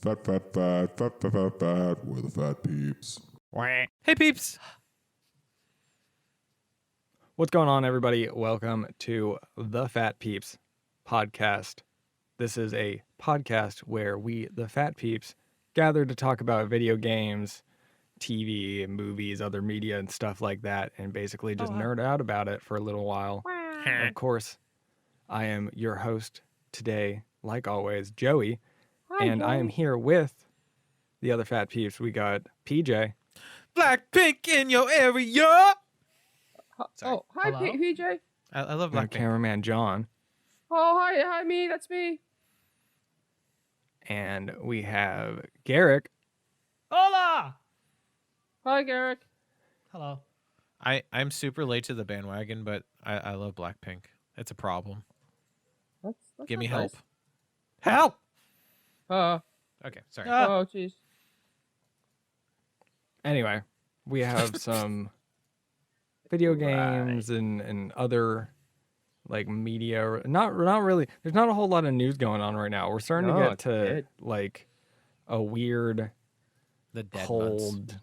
Fat, we're the Phat Peeps. Hey, peeps. What's going on, everybody? Welcome to the Phat Peeps podcast. This is a podcast where we, the Phat Peeps, gather to talk about video games, TV, movies, other media, and stuff like that, and basically just nerd out about it for a little while. Of course, I am your host today, like always, Joey, and I am here with the other Phat Peeps. We got PJ. Blackpink in your area. Sorry. Oh, hi, PJ. I love And Blackpink. cameraman John. Oh, hi, me. That's me. And we have Garrick. Hola! Hi, Garrick. Hello. I'm super late to the bandwagon, but I love Blackpink. It's a problem. That's Give me not help. nice. Help! Uh, Okay, sorry. oh, jeez. Anyway, we have some video games and other like media. Not really. There's not a whole lot of news going on right now. We're starting to No, get to good. like a weird The dead months. cold,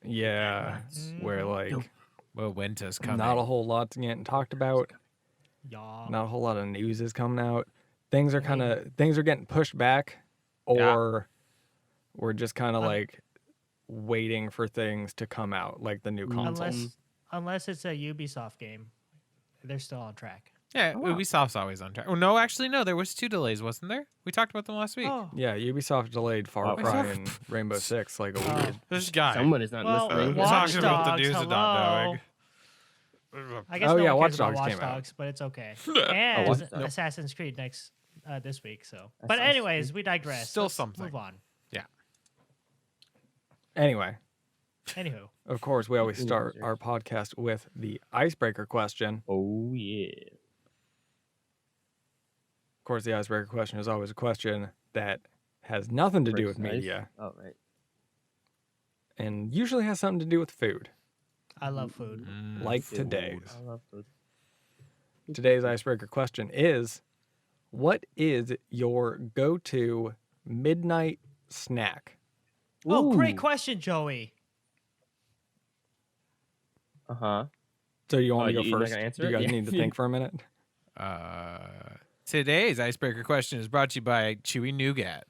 yeah, where like Well, winter's coming. not a whole lot's getting talked about. Yeah. Not a whole lot of news is coming out. Things are getting pushed back, or we're just kind of like waiting for things to come out, like the new consoles. Unless it's a Ubisoft game, they're still on track. Yeah, Ubisoft's always on track. Oh, no, actually, no. There was 2 delays, wasn't there? We talked about them last week. Oh, Yeah, Ubisoft delayed Far Cry and Rainbow Six like a week. This guy. Someone is not well, listening. Watch Talking about the Dogs, news of not hello. knowing. I guess Oh, no yeah, one Watch cares about Dogs came Watch out. Dogs, but it's okay. Watch And Dogs. Assassin's Creed next this week. So, but Assassin's anyways, we digress. Still Let's something. Move on. Anyway, Anywho, of course, we always start our podcast with the icebreaker question. Oh, yeah. Of course, the icebreaker question is always a question that has nothing to do with Breaks the ice. media Oh, right. and usually has something to do with food, I love food. like Food. today's. I love food. Today's icebreaker question is, what is your go-to midnight snack? Oh, great Ooh. question, Joey. Uh-huh. So you want Oh, me to you're go not first? gonna answer Do you it? guys Yeah. need to think for a minute? Today's icebreaker question is brought to you by Chewy Nougat.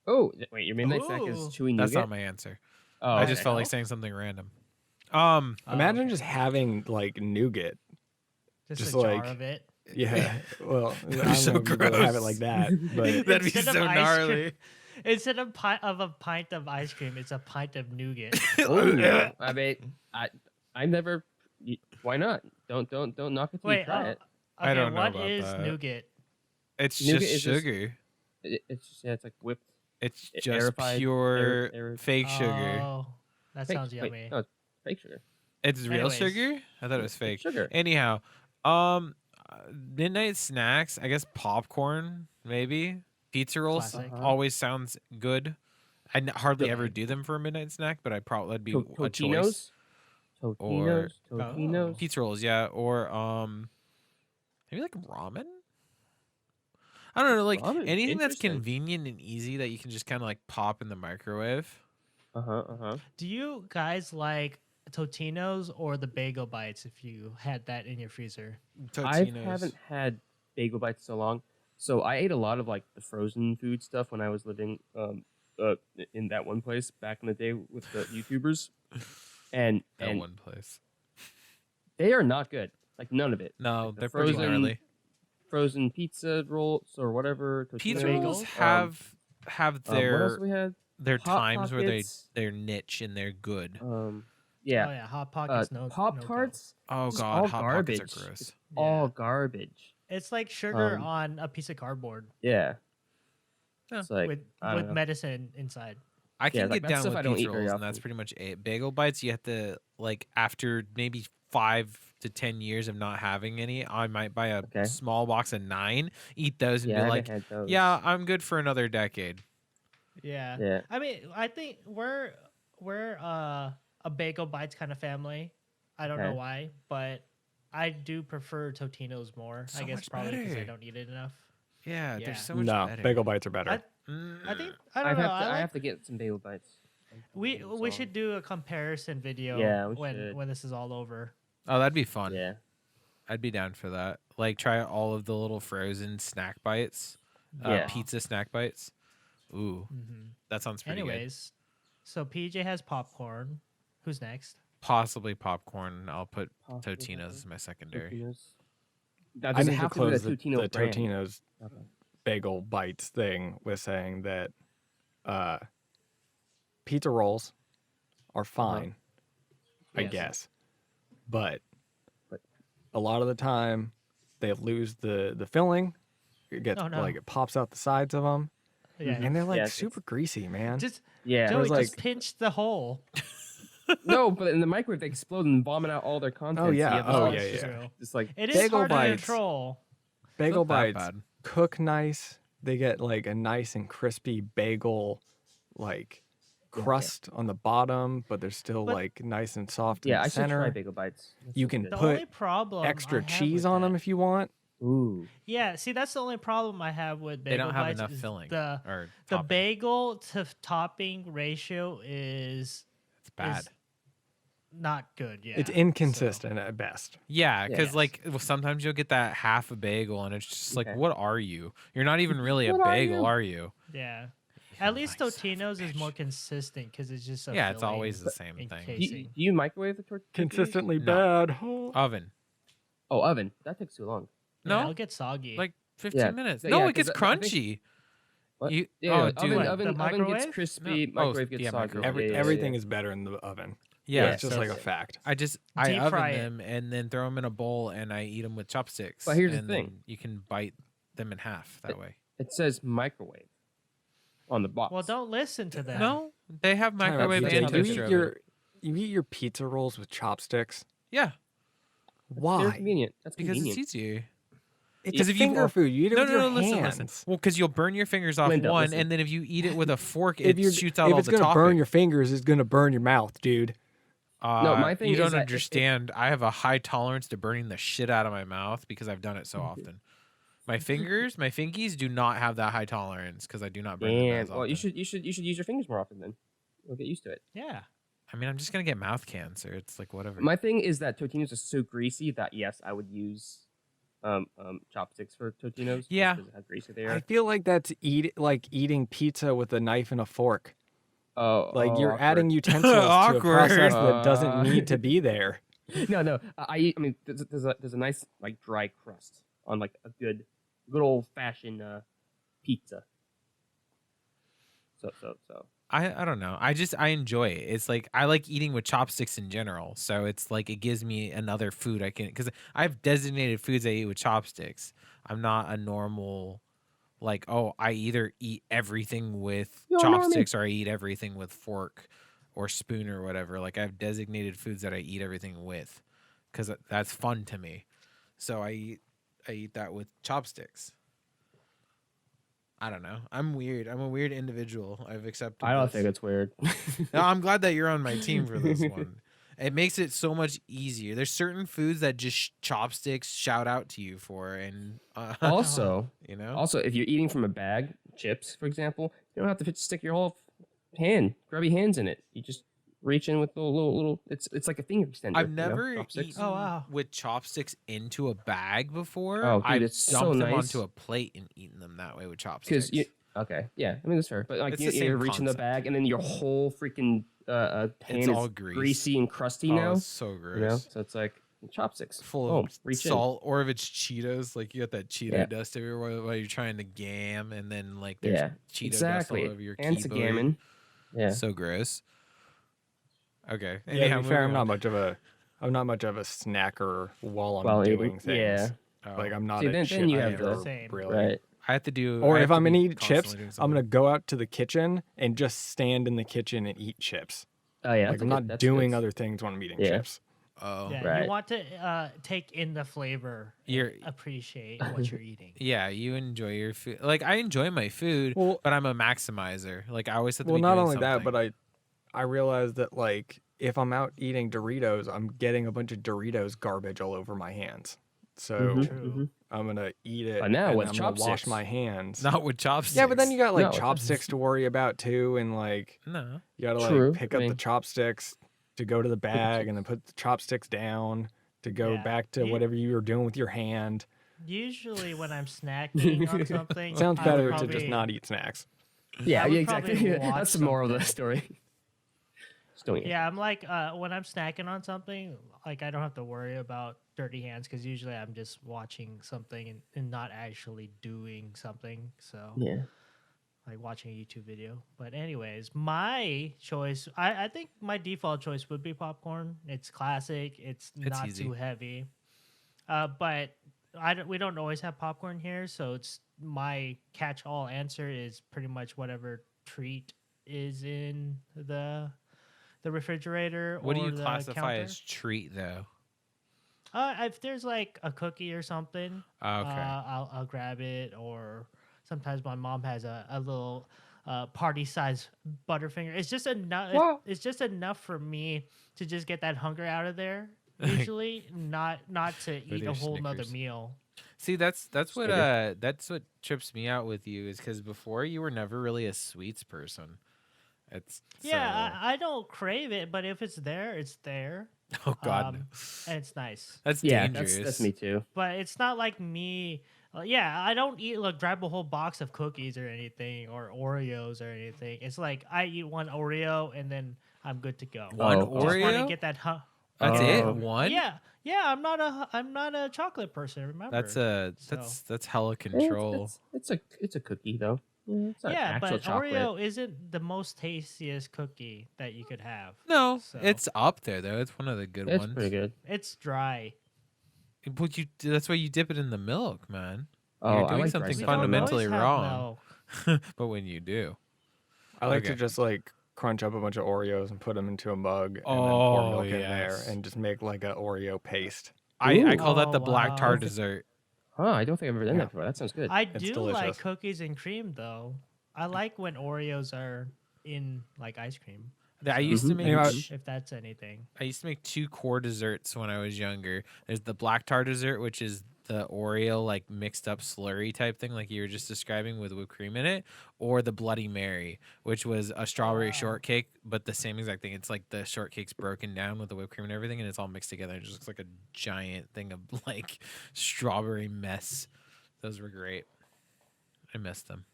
Oh, wait, your midnight snack is Ooh. chewing That's nougat? not my answer. Oh, I just okay. felt like saying something random. Imagine okay. just having like nougat. Just just a jar like- of it. Yeah. Well, I be don't so know if you really have it gross. like that, but That'd be Instead of so ice gnarly. cream- Instead of a pint of ice cream, it's a pint of nougat. Oh, I mean, I've never. Why not? Don't knock it till you Wait, try it. I okay, don't know what about is that. nougat? It's Nougat just is just- sugar. It's just, yeah, it's like whipped. It's a- just aerified- pure air- fake sugar. Oh, that Fake- sounds wait, yummy. no, it's fake sugar. It's real Anyways. sugar? I thought it was It's fake. sugar. Anyhow, midnight snacks, I guess popcorn, maybe. Pizza rolls Classic. always sounds good. I hardly The- ever do them for a midnight snack, but that'd be To- a choice. Totinos. Oh. Totinos. Pizza rolls, yeah, or maybe like ramen. I don't know, like Ramen, anything that's interesting. convenient and easy that you can just kind of like pop in the microwave. Uh-huh. Do you guys like Totinos or the bagel bites if you had that in your freezer? I Totino's. haven't had bagel bites so long, so I ate a lot of like the frozen food stuff when I was living in that one place back in the day with the YouTubers, and That one place. they are not good. Like none of it. No, Like, the they're pretty frozen- gnarly. Frozen pizza rolls or whatever. Pizza Totino's, rolls have what their else we had? their Hot times where Pockets. they're niche and they're good. Yeah. Oh yeah, hot pockets. No Pop no go. Tarts. Oh Just god, all hot garbage. pockets are gross. It's Yeah. all garbage. It's like sugar Um, on a piece of cardboard Yeah. Yeah. It's like with I don't know. medicine inside. I can like, get that's down stuff with I don't pizza eat very rolls, and that's often. pretty much it. Bagel bites, you have to like after maybe 5 to 10 years of not having any, I might buy a Okay. small box of 9, eat those, and Yeah, I be haven't like, had those. yeah, I'm good for another decade. Yeah. Yeah. I mean, I think we're a bagel bites kind of family. I don't know Okay. why, but I do prefer Totino's more. So I guess much probably because I better. don't eat it enough. Yeah, Yeah. they're so much No, better. bagel bites are better. I think I don't know. I have to get some bagel bites. We should do a comparison video. Yeah, we when should. when this is all over. Oh, that'd be fun. Yeah. I'd be down for that. Like, try all of the little frozen snack bites, Yeah. pizza snack bites. Ooh, that sounds pretty good. Anyways, so PJ has popcorn. Who's next? Possibly popcorn. I'll put Possibly Totino's popcorn. as my secondary. Totino's. Now, I does it need to have to be close the the Totino brand? Totino's Okay. bagel bites thing with saying that pizza rolls are fine, I Yes. guess, but But- a lot of the time they lose the filling. It gets Oh, no. like it pops out the sides of them, Yeah. and they're like Yeah, it's- super greasy, man. Just Yeah. Joey, Whereas, like- just pinch the hole. No, but in the microwave they explode and vomit out all their contents. Oh, You yeah. have to Oh, like- yeah, That's yeah. true. Just like It is Bagel hard bites. to control. Bagel Not that bites bad. cook nice. They get like a nice and crispy bagel, like crust on the bottom, but they're still But- like nice and soft in yeah, the I should center. try bagel bites. That You sounds can good. The put only problem Extra I have cheese with on them that- if you want. Ooh. Yeah, see, that's the only problem I have with bagel They don't have bites enough is filling The or the topping. bagel to topping ratio is It's bad. is not good. Yeah, It's so- inconsistent at best. Yeah, because Yes. like sometimes you'll get that half a bagel, and it's just like, Okay. what are you? You're not even really a What are bagel, you? are you? Yeah, You at least nice son of a Totino's is bitch. more consistent because it's just a Yeah, it's filling always the same and thing. Do casing. you, do you microwave the tortillas? Consistently No. bad. Oven. Oh, oven. That takes too long. Yeah, No, it'll get soggy. like 15 Yeah. minutes. Yeah, No, 'cause it gets I think- crunchy. What? You, Yeah, oh, oven, dude. What, oven, the oven gets microwave? crispy. No. Oh, Microwave gets yeah, soggy. microwave. Yeah, Everything yeah. is better in the oven. Yeah, It's just so- like a fact. I Deep oven fry it. them and then throw them in a bowl and I eat them with chopsticks. But here's the and thing. then you can bite them in half that way. It says microwave on the box. well, don't listen to them. No, they have Time out, microwave PJ. and toaster you toaster eat oven. you eat your pizza rolls with chopsticks. Yeah, They're Why? convenient. That's because convenient. it's easier. It's 'Cause a if you- finger food. You eat it No, with no, no, your listen, hands. listen. Well, because you'll burn your fingers off Linda, one, listen. and then if you eat it with a fork, If it you're shoots out if all it's the gonna topping. burn your fingers, it's gonna burn your mouth, dude. No, my thing you is don't that understand. I have a high tolerance to burning the shit out of my mouth because I've done it so often. My fingers, my fingies, do not have that high tolerance because I do not burn them Damn. as often. Well, you should use your fingers more often then. You'll get used to it. Yeah. I mean, I'm just gonna get mouth cancer. It's like whatever. My thing is that Totino's is so greasy that yes, I would use chopsticks for Totino's. Yeah. Because of how greasy they I are. feel like that's eating pizza with a knife and a fork. Oh, Like you're awkward. adding utensils to a Awkward. process that doesn't need to be there. No. I mean, there's a nice like dry crust on like a good old fashioned pizza. So. I don't know. I enjoy it. It's like I like eating with chopsticks in general. So it's like it gives me another food I can because I have designated foods I eat with chopsticks. I'm not a normal like, oh, I either eat everything with You're chopsticks or I eat everything with fork or spoon or whatever. Like I have designated foods that I eat everything with because that's fun to me. So I eat that with chopsticks. I don't know. I'm weird. I'm a weird individual. I've accepted. I don't this. think it's weird. No, I'm glad that you're on my team for this one. It makes it so much easier. There's certain foods that just chopsticks shout out to you for, and Also, you know, if you're eating from a bag, chips, for example, you don't have to stick your whole hand, grubby hands in it. You just reach in with a little. It's like a finger extender. I've you know, never chopsticks. eaten Oh, wow. with chopsticks into a bag before. Oh, dude, I've it's dumped so them nice. onto a plate and eaten them that way with chopsticks. Because okay, yeah, I mean that's fair. But like It's you, the same you're reaching the concept. bag, and then your whole freaking hand It's all is grease. greasy and crusty oh, now. it's so gross. You know, so it's like chopsticks. Full Boom, of reach in. salt, or if it's Cheetos, like you got that Cheeto Yeah. dust everywhere while you're trying to gam, and then like there's Yeah, Cheeto exactly. dust all over your And keyboard. gammon. Yeah. So gross. Okay. Yeah, anyhow, to be fair, I'm moving not on. much of a snacker while I'm While doing eating- things. yeah. Oh. Like I'm not See, a then chip you have eater, the- Same. really. Right. I have to do. Or I if have I'm to gonna be eat chips, constantly doing I'm gonna something. go out to the kitchen and just stand in the kitchen and eat chips. Oh yeah. Like that's I'm good- not that's doing good. other things when I'm eating Yeah. chips. Oh. Yeah, Right. you want to take in the flavor. and You're- appreciate what you're eating. Yeah, you enjoy your food. Like I enjoy my food, Well- but I'm a maximizer. Like I always have to Well, be not doing only that, something. but I realized that like if I'm out eating Doritos, I'm getting a bunch of Doritos garbage all over my hands. So True. I'm gonna eat it. But now and with I'm gonna wash chopsticks. my hands. Not with chopsticks. Yeah, but then you got like No, chopsticks to worry about too, and like no. you gotta True, like pick I up the mean- chopsticks to go to the bag, and then put the chopsticks down to go Yeah. back to You- whatever you were doing with your hand. Usually when I'm snacking on something, Sounds I would better to probably, just not eat snacks. Yeah, I would exactly. probably That's watch the moral of the something. story. Just don't eat. Yeah, I'm like when I'm snacking on something, like I don't have to worry about dirty hands because usually I'm just watching something and not actually doing something. So Yeah. like watching a YouTube video. But anyways, my choice, I think my default choice would be popcorn. It's classic. It's not easy. too heavy. But we don't always have popcorn here, so it's my catch-all answer is pretty much whatever treat is in the refrigerator. What do or you the classify counter. as treat though? If there's like a cookie or something, Oh, okay. I'll grab it. Or sometimes my mom has a little party size Butterfinger. It's just enough. Wow. It's just enough for me to just get that hunger out of there. Usually, not to eat your a whole nother Snickers. meal. See, that's what Snicker. that's what trips me out with you is because before you were never really a sweets person. It's Yeah, I don't crave it, but if it's there, it's there. oh god, no. And it's nice. That's Yeah, dangerous. that's me too. But it's not like me. Yeah, I don't eat like grab a whole box of cookies or anything or Oreos or anything. It's like I eat one Oreo and then I'm good to go. One Oh, Just want to Oreo. get that. That's Oh. it. One. Yeah. I'm not a chocolate person. Remember. That's hella control. It's a cookie though. Yeah, it's not Yeah, actual but chocolate. Oreo isn't the most tastiest cookie that you could have. No, So- it's up there though. It's one of the good It's ones. pretty good. It's dry. But that's why you dip it in the milk, man. Oh, You're I doing like something dry We stuff. don't fundamentally always have wrong. milk. But when you do, I like to Okay. just like crunch up a bunch of Oreos and put them into a mug and then pour Oh, milk in there yes. and just make like a Oreo paste. I Ooh. call that the Oh, black wow. tar dessert. Huh, I don't think I've ever done Yeah. that before. That sounds good. I It's do like delicious. cookies and cream though. I like when Oreos are in like ice cream. I used to Mhm. make Anyway, If that's anything. I used to make two core desserts when I was younger. There's the black tar dessert, which is the Oreo like mixed up slurry type thing, like you were just describing with whipped cream in it, or the Bloody Mary, which was a strawberry Wow. shortcake, but the same exact thing. It's like the shortcake's broken down with the whipped cream and everything, and it's all mixed together. It just looks like a giant thing of like strawberry mess. Those were great. I missed them.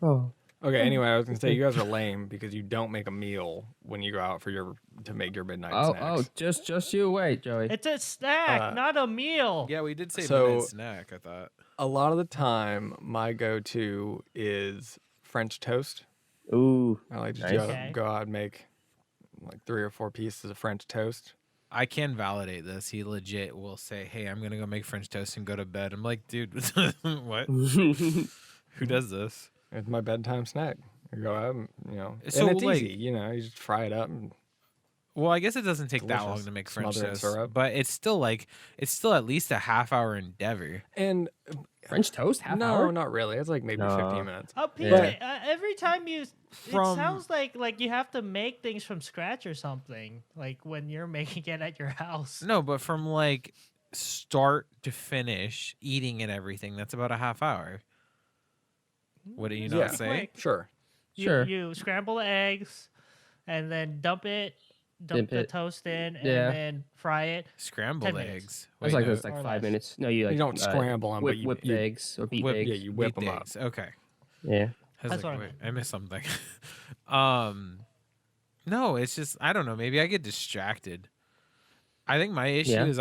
Oh. Okay, anyway, I was gonna say you guys are lame because you don't make a meal when you go out to make your midnight snacks. Just you wait, Joey. It's a snack, not a meal. Yeah, we did say So- midnight snack. I thought. A lot of the time, my go-to is French toast. Ooh. I like to Nice. Okay. go out and make like 3 or 4 pieces of French toast. I can validate this. He legit will say, "Hey, I'm gonna go make French toast and go to bed." I'm like, dude, what? Who does this? It's my bedtime snack. I go out, and, So, and it's like- easy. You just fry it up. And Well, I guess it doesn't take that long Delicious. to make French Smother it in toast, syrup. but it's still at least a half-hour endeavor. and French toast? Half no, hour? not really. It's like maybe No. 15 minutes. Oh, PJ, Yeah. every time it From- sounds like you have to make things from scratch or something. Like when you're making it at your house. No, but from like start to finish, eating and everything, that's about a half hour. What do you not Yeah. say? Quick. Sure. Sure. You scramble the eggs, and then dump Dip the it. toast in, and Yeah. then fry it. Scrambled 10 minutes. eggs. It's Wait, like no, it's like Or 5 less. minutes. No, you like don't scramble 'em, but you- whipped you eggs or beat whip- eggs. Yeah, you whip beat them up. eggs. Okay. Yeah. I was That's like, what I wait, meant. I missed something. No, it's just I don't know. Maybe I get distracted. I think my issue Yeah. is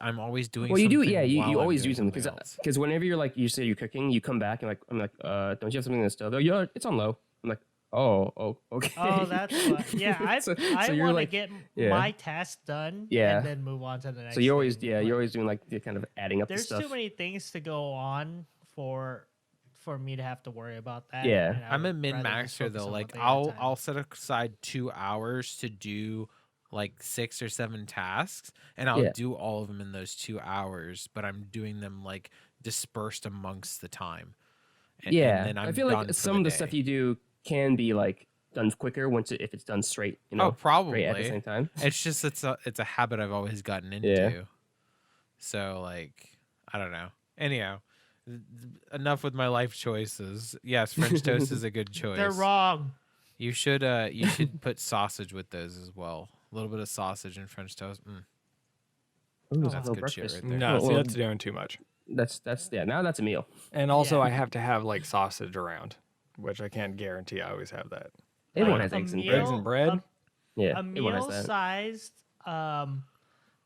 I'm always doing. Well, you do. something Yeah, while you I'm always doing use them something else. because whenever you say you're cooking, you come back and I'm like, don't you have something in the stove? They're, yeah, it's on low. I'm like, oh, okay. Oh, that's what. Yeah, I So want you're to like- get yeah. my task done. Yeah. And then move on to the next. So you're always thing. you're Like, always doing like the kind of adding up the There's stuff. too many things to go on for me to have to worry about that. Yeah. and I I'm a would min rather just maxer focus though. on one Like thing at a time. I'll set aside 2 hours to do like 6 or 7 tasks, and I'll Yeah. do all of them in those 2 hours. But I'm doing them like dispersed amongst the time. And Yeah, then I'm I feel done like for some of the day. stuff you do can be like done quicker if it's done straight. You know, Oh, probably. straight at the same time. It's just it's a habit I've always gotten into. Yeah. So like I don't know. Anyhow, enough with my life choices. Yes, French toast is a good choice. They're wrong. You should put sausage with those as well. A little bit of sausage and French toast. Ooh, That's little good shit breakfast. right there. No, see, Well, that's doing too much. That's yeah. Now that's a meal. And also, Yeah. I have to have like sausage around, which I can't guarantee I always have that. Everyone Like has a eggs and meal- bread. Eggs and bread? Yeah, A everyone has that. meal-sized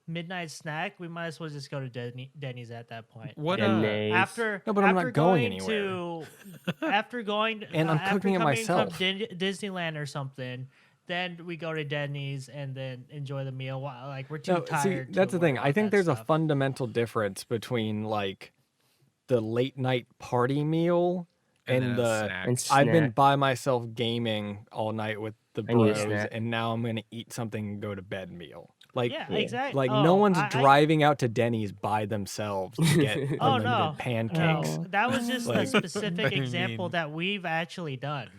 midnight snack. We might as well just go to Denny's at that point. What And After No, but I'm after not going going anywhere. to after going And I'm after cooking it coming myself. from Disneyland or something, then we go to Denny's and then enjoy the meal. While, like we're too No, tired. see, to that's the worry thing. I about think that there's a stuff. fundamental difference between like the late night party meal and then the snack. And I've been snack. by myself gaming all night with the I need a bros, snack. and now I'm gonna eat something and go to bed meal. Like, Yeah, Yeah. exactly. like no one's I- driving out to Denny's by themselves to get unlimited Oh no, pancakes. no, that was just a Like- specific I example mean- that we've actually done.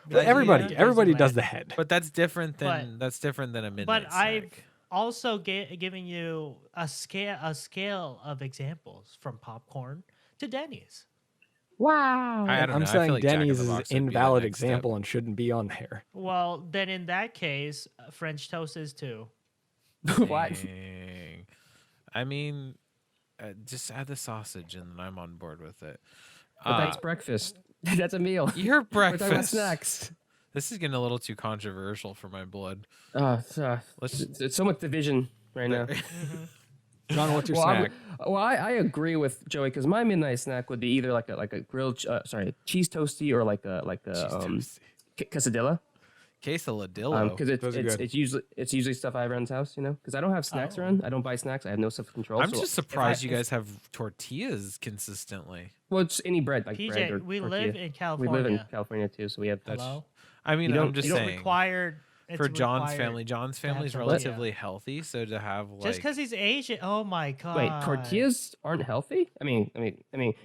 But Yeah. everybody does Disneyland. the head. But that's different than But- a midnight But I've snack. also giving you a scale of examples from popcorn to Denny's. Wow. I don't know. I'm I feel saying like Jack in the Denny's is Box an would be the invalid next step. example and shouldn't be on there. Well, then in that case, French toast is too. What? Dang. I mean, just add the sausage and then I'm on board with it. But that's breakfast. That's a meal. Your We're talking about breakfast. snacks. This is getting a little too controversial for my blood. Let's- It's so much division right now. John, what's your Well, snack? I agree with Joey because my midnight snack would be either like a grilled cheese toasty or like a quesadilla Quesadillo. because Those are good. it's usually stuff I have around the house, you know, because I don't have snacks around. I don't buy snacks. I have no self control. I'm just surprised you guys have tortillas consistently. Well, it's any bread like bread or PJ, we tortilla. live in We California. live in California too, so we have Hello? I mean, You I'm don't- just you don't saying. Required. For it's John's required John's to have family's tortilla. relatively healthy, so to have like Just because he's Asian. Oh my god. Wait, tortillas aren't healthy? I mean,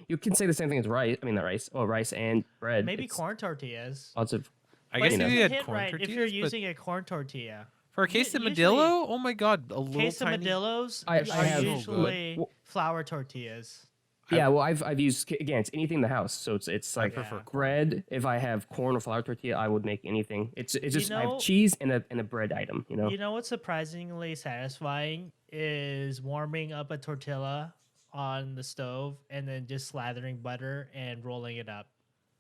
you can say the same thing as rice. I mean, not rice. Oh, rice and bread. Maybe It's corn tortillas. Lots of. I But guess you if you hit had corn right tortillas, if you're but using a corn tortilla. for a usually- quesadillo, oh my god, a little tiny. Quesadillos I are have- usually Well- flour tortillas. Yeah, well, I've used again. It's anything in the house, so it's like prefer corn. bread. If I have corn or flour tortilla, I would make anything. It's just I know- have cheese and a bread item. You know. You know what's surprisingly satisfying is warming up a tortilla on the stove and then just slathering butter and rolling it up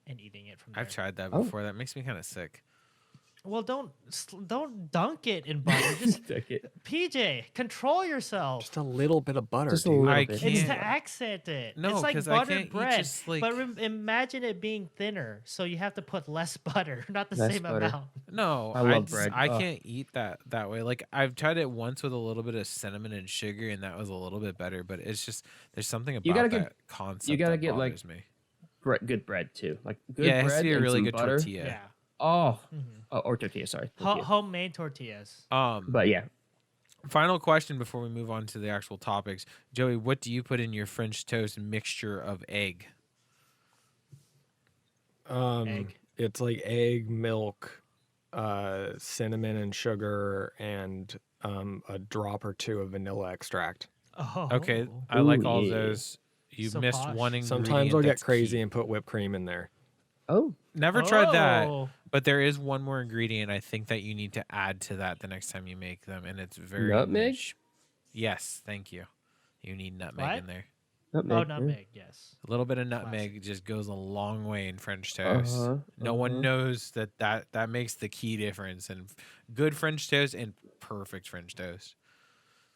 and eating it from there. I've tried that Oh. before. That makes me kind of sick. Well, don't dunk it in butter. Just PJ, control yourself. Just a little bit of butter, Just a dude. little I bit. can't- It's to accent it. No, it's like 'cause I buttered can't eat bread. just, like- But imagine it being thinner, so you have to put less butter, not the Less same butter. amount. No, I love just- bread. I Ugh. can't eat that way. Like I've tried it once with a little bit of cinnamon and sugar, and that was a little bit better. But it's just there's something about gotta that get- concept. gotta that get, like, bothers me. Good bread too, like good Yeah, it has bread to be a and really some good butter. tortilla. Yeah. Oh, Mhm. or tortilla. Sorry, Ho- tortilla. homemade tortillas. But yeah, Final question before we move on to the actual topics. Joey, what do you put in your French toast mixture of egg? Egg. It's like egg, milk, cinnamon and sugar, and a drop or two of vanilla extract. Oh. Okay, I like Ooh, all yeah. those. You So missed posh. one ingredient. Sometimes I'll get that's crazy key. and put whipped cream in there. oh, Never tried that, Oh. but there is one more ingredient I think that you need to add to that the next time you make them, and it's very Nutmeg? niche. Yes, thank you. You need nutmeg What? in there. nutmeg. Oh, yeah. nutmeg. Yes. A little bit of nutmeg just goes a long way in French Uh-huh, toast. No one uh-huh. knows that makes the key difference in good French toast and perfect French toast.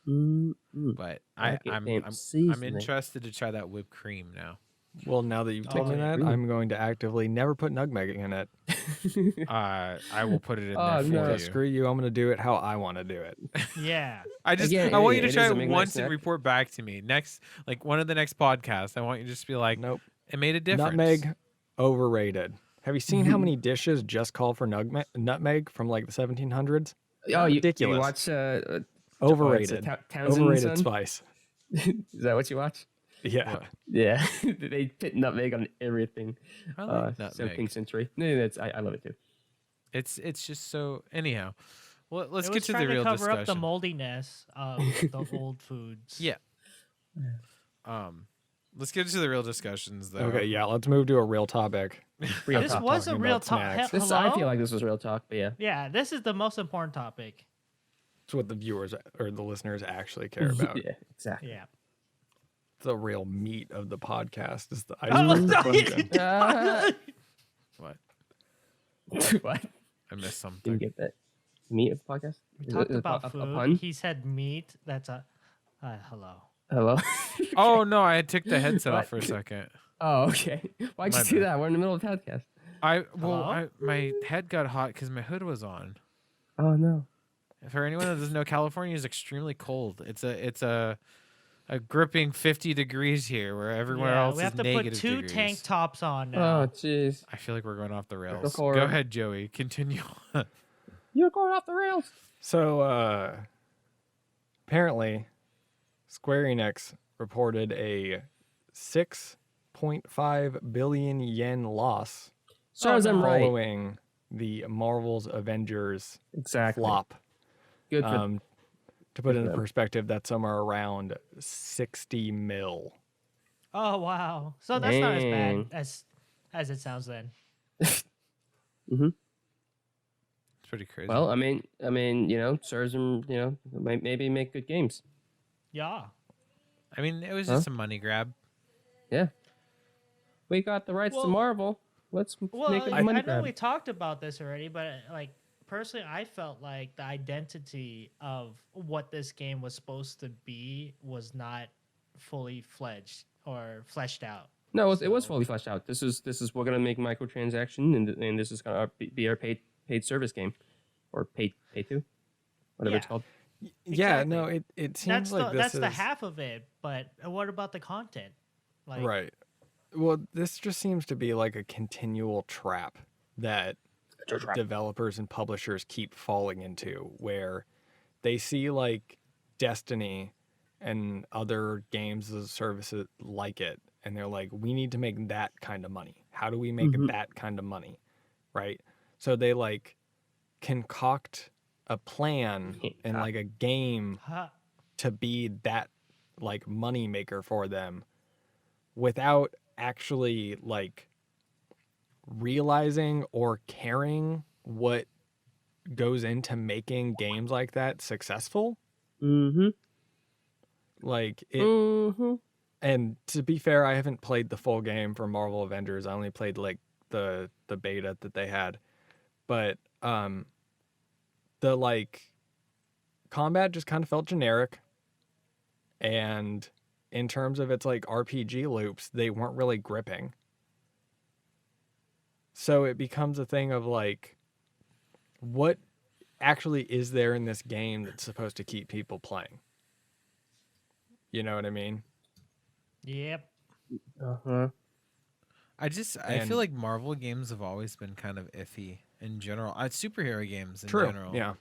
But Like it I'm ain't I'm seasoning. interested to try that whipped cream now. Well, now that you've told me Oh, that, really? I'm going to actively never put nutmeg in it. I will put it in Oh, there for no. you. Screw you. I'm going to do it how I want to do it. Yeah. I want you to it try is a it midnight once and snack. report back to me. Next, like one of the next podcasts, I want you to just be like, Nope. it made a difference. Nutmeg, overrated. Have you seen how many dishes just call for nutmeg from like the 1700s? Oh, you Ridiculous. watch Overrated. Townsend Overrated Son? spice. Is that what you watch? Yeah. What? Yeah, they put nutmeg on everything. I like nutmeg. 17th century. No, that's I love it too. It's just so. Anyhow, well, let's It get was to the trying real to cover discussion. up the moldiness of the old foods. Yeah. Let's get into the real discussions, though. Okay, yeah, let's move to a real topic. Real This talk. was a talking real about talk. snacks. This, I feel like this was real talk, but yeah. Yeah, this is the most important topic. It's what the viewers or the listeners actually care about. Yeah, exactly. Yeah. The real meat of the podcast is the Oh, icebreaker question. What? What? I missed Didn't something. get that. Meat of the podcast? We Is talked it a about a food. pun? He said meat. That's a hello. Hello? Oh no, I took the headset off What? for a second. Oh, okay. Why'd My you do bad. that? We're in the middle of the podcast. Hello? My head got hot because my hood was on. Oh, no. For anyone that doesn't know, California is extremely cold. It's a gripping 50 degrees here, where everywhere Yeah, else we is have to negative put two degrees. tank tops on now. Oh, jeez. I feel like we're going off the rails. for Go it. ahead, Joey. Continue. You're going off the rails. So, apparently, Square Enix reported a 6.5 billion yen loss So as I'm right. following the Marvel's Avengers Exactly. flop. Good for To put it for into them. perspective, that's somewhere around 60 mil. Oh wow. So that's not as bad Dang. as it sounds then. It's pretty crazy. Well, I mean, serves them, maybe make good games. Yeah. I mean, it was Huh? just a money grab. Yeah. We got the rights to Well- Marvel. Let's Well, make it I a money know grab. we talked about this already, but like personally, I felt like the identity of what this game was supposed to be was not fully fledged or fleshed out. No, it was So- fully fleshed out. This is we're gonna make microtransaction, and this is gonna be our paid service game, or pay to, whatever it's Yeah. called. Yeah, Exactly. no, it seems That's like the this the is half of it, but what about the content? Like, right. Well, this just seems to be like a continual trap that developers and publishers keep falling into, where they see like Destiny and other games as a service like it, and they're like, we need to make that kind of money. How do we make Mhm. that kind of money? Right? So they like concoct a plan and Yeah. like a game huh, to be that like money maker for them without actually like realizing or caring what goes into making games like that successful. Mm-hmm. Like it, Mm-hmm. and to be fair, I haven't played the full game for Marvel Avengers. I only played like the beta that they had. But the like combat just kind of felt generic. And in terms of its like RPG loops, they weren't really gripping. So it becomes a thing of like, what actually is there in this game that's supposed to keep people playing? You know what I mean? yep. Uh-huh. I And- feel like Marvel games have always been kind of iffy in general. Superhero games in True. general. Yeah.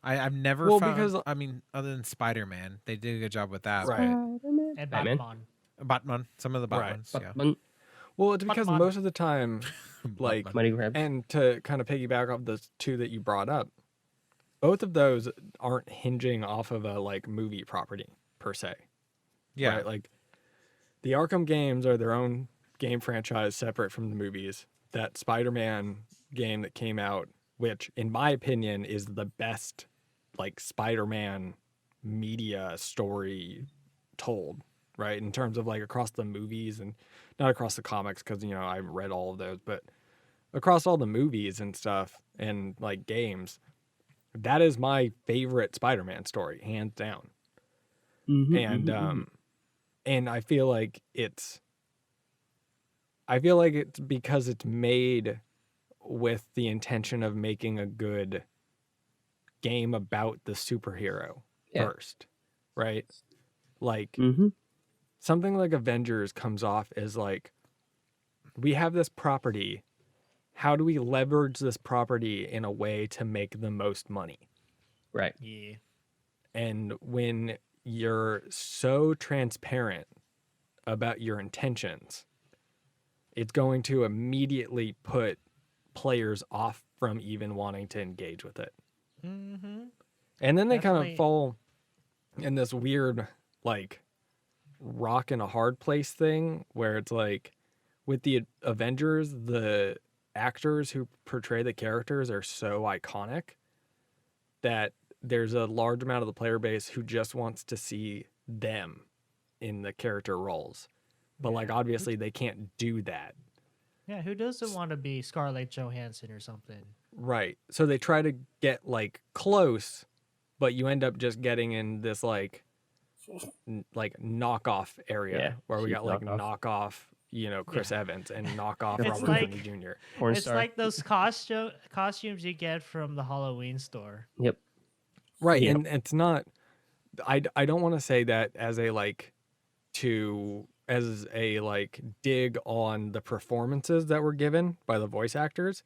I've never Well, found. because- I mean, other than Spider-Man, they did a good job with that. Right. And Batman. Batman. Batman, some of the Right. Batmans, But, yeah. but Well, it's because Batman. most of the time, like, Batman. money grab. and to kind of piggyback off the two that you brought up, both of those aren't hinging off of a like movie property per se. Yeah, Right? Like the Arkham games are their own game franchise separate from the movies. That Spider-Man game that came out, which in my opinion is the best like Spider-Man media story told, right? In terms of like across the movies and not across the comics, because you know I've read all of those, but across all the movies and stuff and like games, that is my favorite Spider-Man story, hands down. Mhm, And mhm, mhm. and I feel like it's because it's made with the intention of making a good game about the superhero Yeah. first, right? Like Mhm. something like Avengers comes off as like, we have this property. How do we leverage this property in a way to make the most money? Right. Yeah. And when you're so transparent about your intentions, it's going to immediately put players off from even wanting to engage with it. Mm-hmm. And then they kind Definitely. of fall in this weird, like, rock and a hard place thing where it's like with the Avengers, the actors who portray the characters are so iconic that there's a large amount of the player base who just wants to see them in the character roles. But like obviously they can't do that. Yeah, who doesn't want to be Scarlett Johansson or something? Right. So they try to get like close, but you end up just getting in this like knockoff area where we cheap got like knockoff. Chris Evans and knockoff It's Robert like- Downey Jr. Porn It's star. like those costumes you get from the Halloween store. Yep. Right. Yep. And it's not I don't want to say that as a dig on the performances that were given by the voice actors,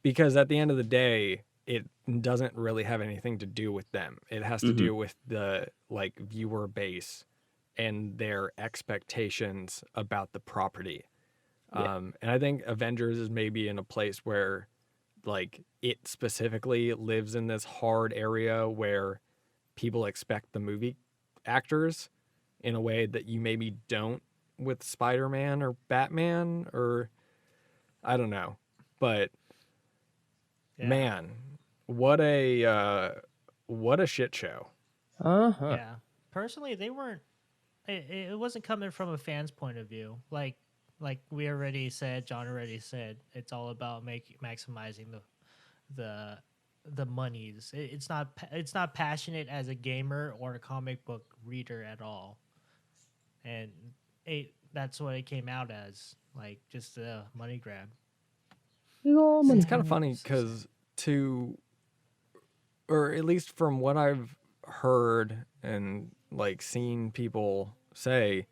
because at the end of the day it doesn't really have anything to do with them. It has to do with the viewer base and their expectations about the property. And I think Avengers is maybe in a place where it specifically lives in this hard area where people expect the movie actors in a way that you maybe don't with Spider-Man or Batman, or I don't know. But Yeah. man, what a shit show. Yeah. Personally, they weren't. It wasn't coming from a fan's point of view. Like we already said, John already said, it's all about maximizing the monies. It's not passionate as a gamer or a comic book reader at all. And that's what it came out as, like just a money grab. It's kind of funny because or at least from what I've heard and seen people say,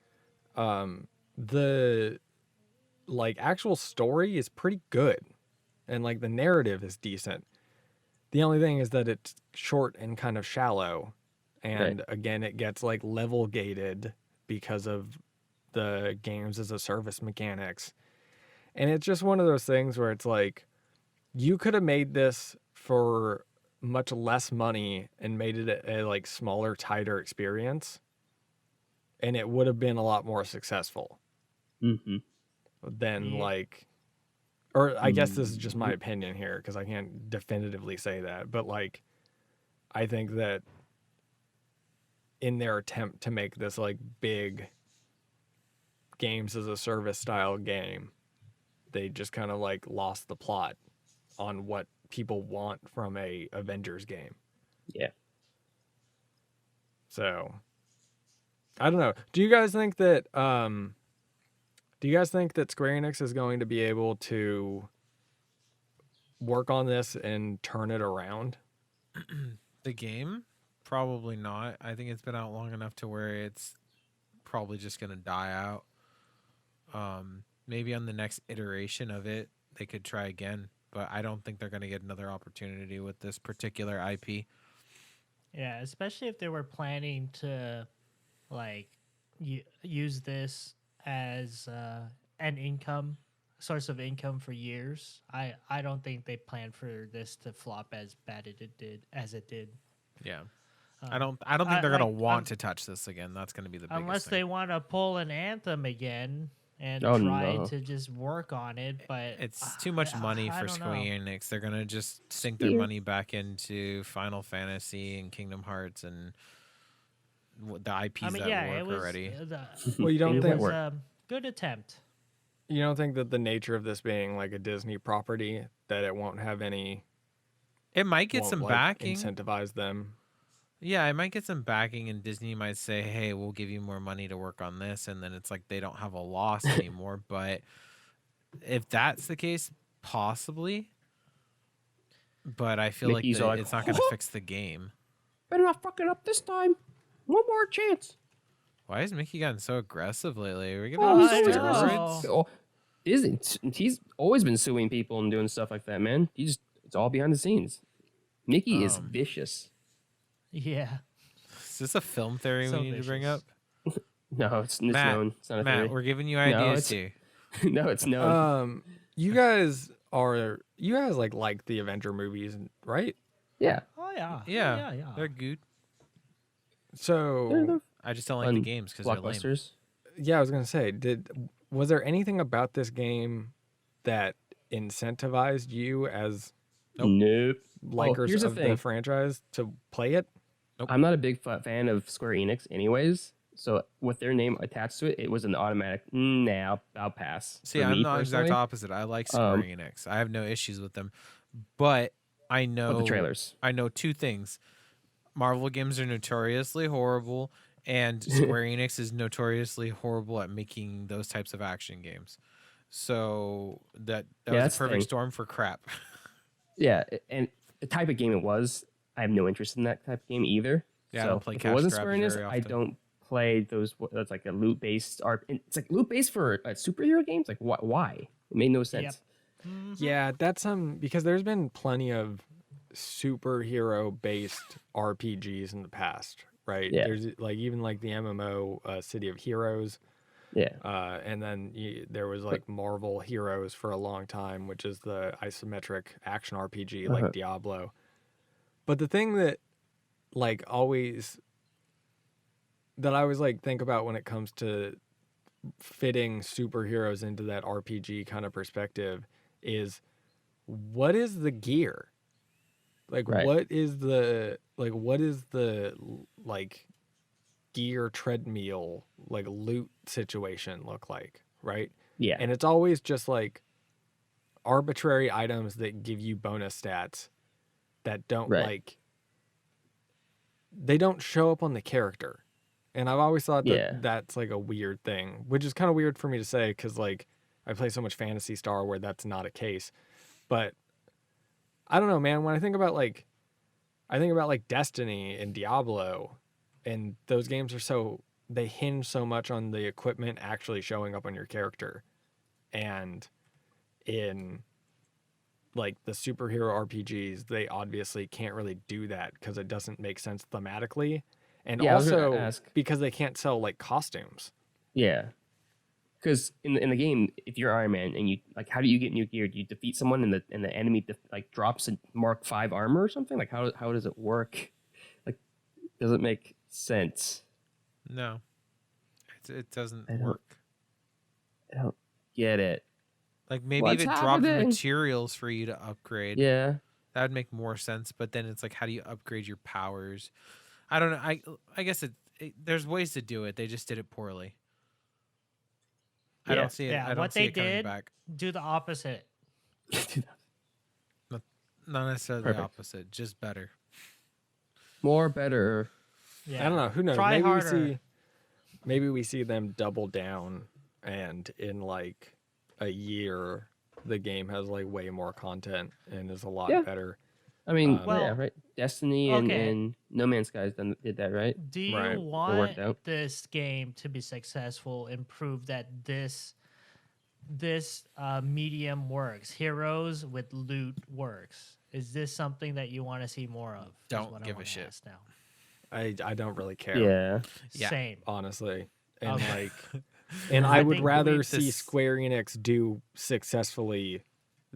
the actual story is pretty good and the narrative is decent. The only thing is that it's short and kind of shallow, and again it gets level gated because of the games as a service mechanics. And it's just one of those things where it's you could have made this for much less money and made it a smaller, tighter experience, and it would have been a lot more successful than or I guess this is just my opinion here because I can't definitively say that, but I think that in their attempt to make this big games as a service style game, they just kind of lost the plot on what people want from a Avengers game. Yeah. So I don't know. Do you guys think that Square Enix is going to be able to work on this and turn it around? The game? Probably not. I think it's been out long enough to where it's probably just going to die out. Maybe on the next iteration of it, they could try again, but I don't think they're going to get another opportunity with this particular IP. Yeah, especially if they were planning to use this as an source of income for years. I don't think they planned for this to flop as bad as it did. Yeah. I don't think they're gonna want to touch this again. That's gonna be the biggest unless thing. they want to pull an Anthem again and try to just work on it. But it's too much money for Square Enix. They're gonna just sink their money back into Final Fantasy and Kingdom Hearts and the IPs that work already. Well, you don't think it was a good attempt. You don't think that the nature of this being a Disney property, that it won't have any? It might get some backing. Incentivize them. Yeah, it might get some backing, and Disney might say, "Hey, we'll give you more money to work on this," and then it's they don't have a loss anymore. But if that's the case, possibly. But I feel Mickey's it's not going to fix the game. Better not fuck it up this time. One more chance. Why has Mickey gotten so aggressive lately? Are we Oh, going he's to always steroids? Oh, he's always been suing people and doing stuff like that, man. It's all behind the scenes. Mickey is vicious. Yeah. Is this a film theory So we need to bring vicious. up? No, it's Matt, known. It's not a Matt, theory. we're giving you No, ideas it's- too. No, it's known. You guys like the Avenger movies, right? Yeah. Oh yeah. Yeah, they're good. So I just don't like the games because they're lame. blockbusters. Yeah, I was gonna say, was there anything about this game that incentivized you as Nope. likers here's the of the thing. franchise to play it? I'm not a big fan of Square Enix, anyways. So with their name attached to it, it was an automatic. Nah, I'll pass. See, For I'm me the exact personally. opposite. I like Square Enix. I have no issues with them, but I know the trailers. I know two things: Marvel games are notoriously horrible, and Square Enix is notoriously horrible at making those types of action games. So that Yeah, was that's a the perfect thing. storm for crap. Yeah, and the type of game it was, I have no interest in that type of game either. Yeah, I so don't play if cash it wasn't grabs Square Enix, very I often. don't play those. That's like a loot based art. It's like loot based for superhero games. Like why? It made no sense. Yeah, that's because there's been plenty of superhero based RPGs in the past, right? Yeah. There's like even like the MMO City of Heroes, Yeah, and then there was like Marvel Heroes for a long time, which is the isometric action RPG like Diablo. But the thing that like always that I always like think about when it comes to fitting superheroes into that RPG kind of perspective is what is the gear? Like Right. what is the like gear treadmill like loot situation look like, right? yeah, And it's always just like arbitrary items that give you bonus stats that don't Right. like they don't show up on the character. And I've always thought that Yeah. that's like a weird thing, which is kind of weird for me to say because like I play so much Phantasy Star where that's not a case. But I don't know, man. When I think about like Destiny and Diablo, and those games are they hinge so much on the equipment actually showing up on your character, and in like the superhero RPGs, they obviously can't really do that because it doesn't make sense thematically, and Yeah, I was gonna also ask. because they can't sell like costumes. yeah. Because in the game, if you're Iron Man and you like, how do you get new gear? Do you defeat someone and the enemy like drops a Mark 5 armor or something? Like how does it work? Like, does it make sense? No, it doesn't I don't- work. I don't get it. Like maybe What's if it dropped happening? materials for you to upgrade, Yeah. that would make more sense. But then it's like, how do you upgrade your powers? I don't know. I guess there's ways to do it. They just did it poorly. I Yeah. don't see it. Yeah, I don't what see they it coming did- back. Do the opposite. Not necessarily Perfect. the opposite, just better. More better. Yeah. I don't know. Who knows? Try maybe harder. maybe we see them double down, and in like a year, the game has like way more content and is a lot Yeah. better. I mean, Well, yeah, right. Destiny okay. and No Man's Sky did that, right? Do you Right. It want worked out. this game to be successful and prove that this medium works? Heroes with loot works. Is this something that you want to see more of? Is Don't what I give a wanna shit. ask now. I don't really care. Yeah. Yeah. Same. Honestly, and Okay. and I I would think rather we- see this- Square Enix do successfully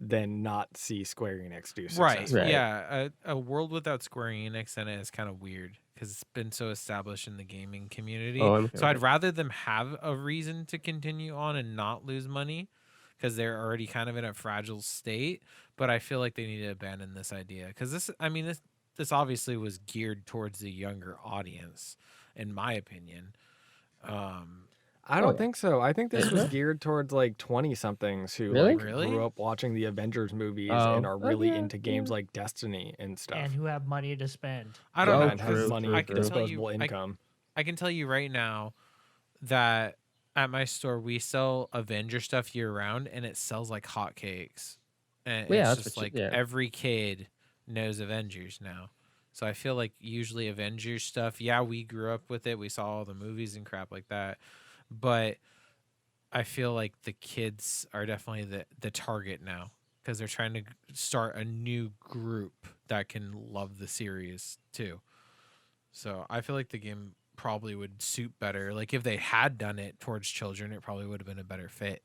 than not see Square Enix do Right. successfully. Right. Yeah. A world without Square Enix in it is kind of weird because it's been so established in the gaming community. Oh, I'm okay So with I'd it. rather them have a reason to continue on and not lose money because they're already kind of in a fragile state. But I feel like they need to abandon this idea because this obviously was geared towards the younger audience, in my opinion. I don't yeah. think so. I think this was geared towards like 20 somethings who Really? like Really? grew up watching the Avengers movies Oh. and are really yeah, into games like Destiny and stuff. And who have money to spend. I don't Oh, know. and true, has 'cause money, I can tell you, disposable income. I can tell you right now that at my store we sell Avenger stuff year round, and it sells like hotcakes. And Yeah, it's that's just what like you- yeah. every kid knows Avengers now. So I feel like usually Avengers stuff. Yeah, we grew up with it. We saw all the movies and crap like that, but I feel like the kids are definitely the target now because they're trying to start a new group that can love the series too. So I feel like the game probably would suit better. Like if they had done it towards children, it probably would have been a better fit.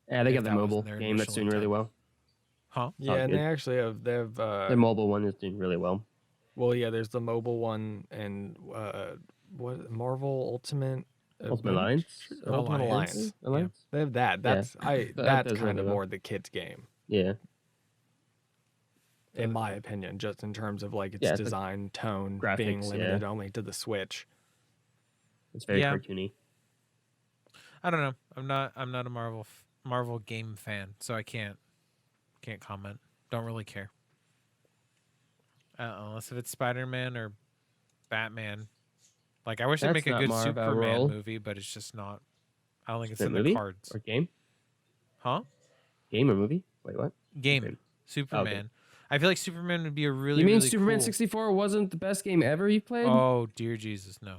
Yeah, they If got the that wasn't mobile their game that's initial doing really intent. well. Huh? Yeah, and good. they actually have Their mobile one is doing really well. well, yeah, there's the mobile one and what Marvel Ultimate Alliance? Ultimate Alliance. Alliance? They have that. That's That that's does kind ring a of bell. more the kids game, Yeah. in my opinion, just in terms of like its Yeah, it's like design, tone, being graphics, limited only to the Switch. It's very Yeah. cartoony. I don't know. I'm not a Marvel game fan, so I can't comment. Don't really care. Unless if it's Spider-Man or Batman. Like I wish they'd That's make a not good Marvel. Superman movie, but it's just not. I don't think it's in movie the cards. or game? Huh? Game or movie? Wait, what? Game. Okay. Superman. I feel like Superman would be a really You mean really Superman cool... 64 wasn't the best game ever you played? Oh dear Jesus, no.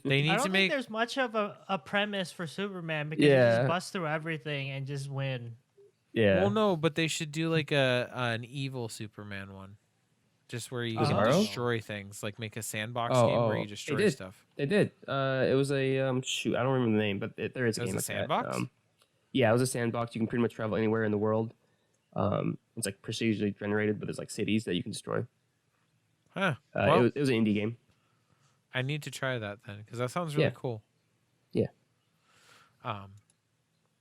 They I need don't to think make there's much of a premise for Superman because you Yeah. just bust through everything and just win. Yeah. Well, no, but they should do like an evil Superman one, just where you Does can it borrow? destroy things, like make a sandbox Oh, game where oh. you They destroy did. stuff. They did. It was a shoot. I don't remember the name, but there is a It was game a like sandbox? that. Yeah, it was a sandbox. You can pretty much travel anywhere in the world. It's like procedurally generated, but there's like cities that you can destroy. Huh. Well, It was an indie game. I need to try that then because that sounds really Yeah. cool. Yeah.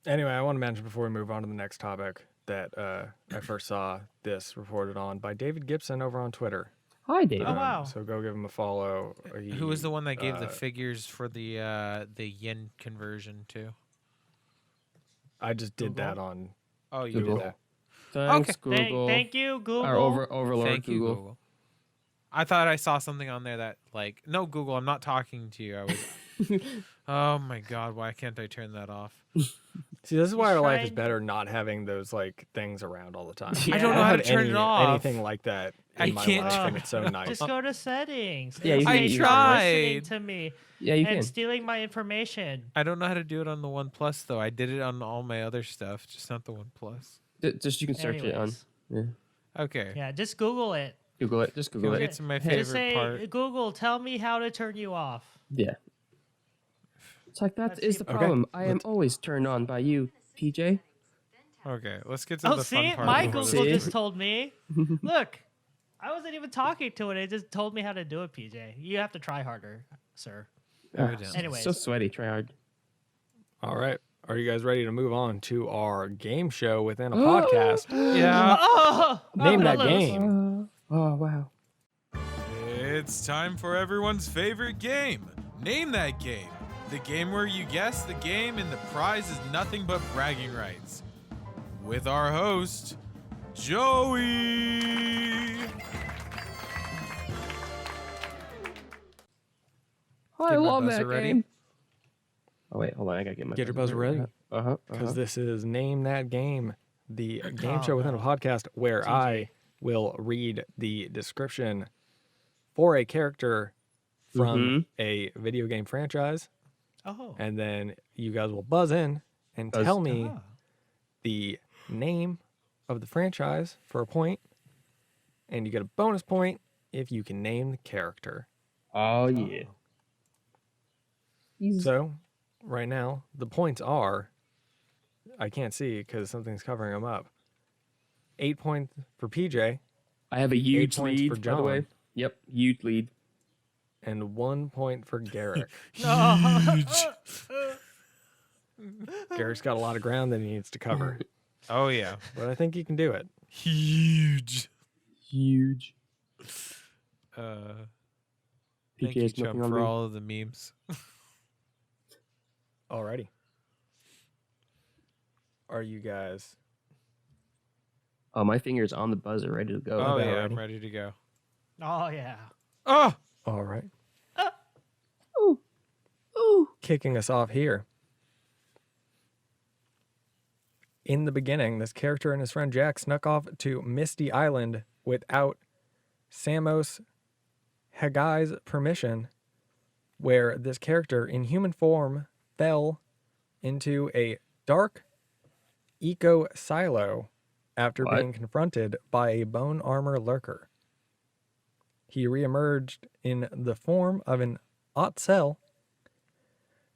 Anyway, I want to mention before we move on to the next topic that I first saw this reported on by David Gibson over on Twitter. Hi, David. Oh, wow. So go give him a follow. Who was the one that gave the uh, figures for the yen conversion to? I just did Google? that on Oh, you Google. did that. Thanks, Thank, Google. thank you, Google. Our overlord, Thank you, Google. Google. I thought I saw something on there that like no Google, I'm not talking to you. I was oh my god, why can't I turn that off? See, this is why He's our life is trying- better not having those like things around all the time. I don't I know how have to turn it off. Anything like that in I my can't life, turn and it's so nice. Just go to settings. Yeah, you Stop can- you can. listening tried. to me Yeah, you and can. stealing my information. I don't know how to do it on the One Plus though. I did it on all my other stuff, just not the One Plus. Just you can search it on. Anyways. Yeah. Okay. Yeah, just Google it. Google it. Just Google We'll it. get to my Just favorite say, part. Google, tell me how to turn you off. Yeah. It's like that Let's is see. the Okay, problem. I am always turned on by you, PJ. Okay, let's get to Oh, the see, fun part. my before Google this- just told me. Look, I wasn't even talking to it. It just told me how to do it, PJ. You have to try harder, sir. Evidently. Anyways. So sweaty. Try hard. All right, are you guys ready to move on to our game show within a podcast? Yeah. Oh, Name I'm that gonna lose. game. Oh wow. It's time for everyone's favorite game. Name that game. The game where you guess the game and the prize is nothing but bragging rights. With our host, Joey. I Get my love buzzer that ready. game. Oh wait, hold on. I gotta get my Get your buzzer ready. Uh-huh. Because this is Name That Game, the game Oh, show within a no. podcast where I will read the description for a character from a video game franchise, Oh. and then you guys will buzz in and Buzz. tell me Ah. the name of the franchise for a point, and you get a bonus point if you can name the character. Oh yeah. So, right now, the points are I can't see because something's covering them up. 8 points for PJ I have a huge points lead for by the way. John. Yep, huge lead. and 1 point for Garrick. Garrick's got a lot of ground that he needs to cover, Oh yeah. but I think he can do it. Huge. Huge. Thank PJ you, is Chum, looking on for me. all of the memes. Alrighty. Are you guys? Oh, my finger's on the buzzer, ready to go. Oh about yeah, ready? I'm ready to go. Oh, yeah. Oh, All right. Ooh. Ooh. Kicking us off here. In the beginning, this character and his friend Jack snuck off to Misty Island without Samos Hagai's permission, where this character in human form fell into a dark eco silo after What? being confronted by a bone armor lurker. He reemerged in the form of an Ottsel.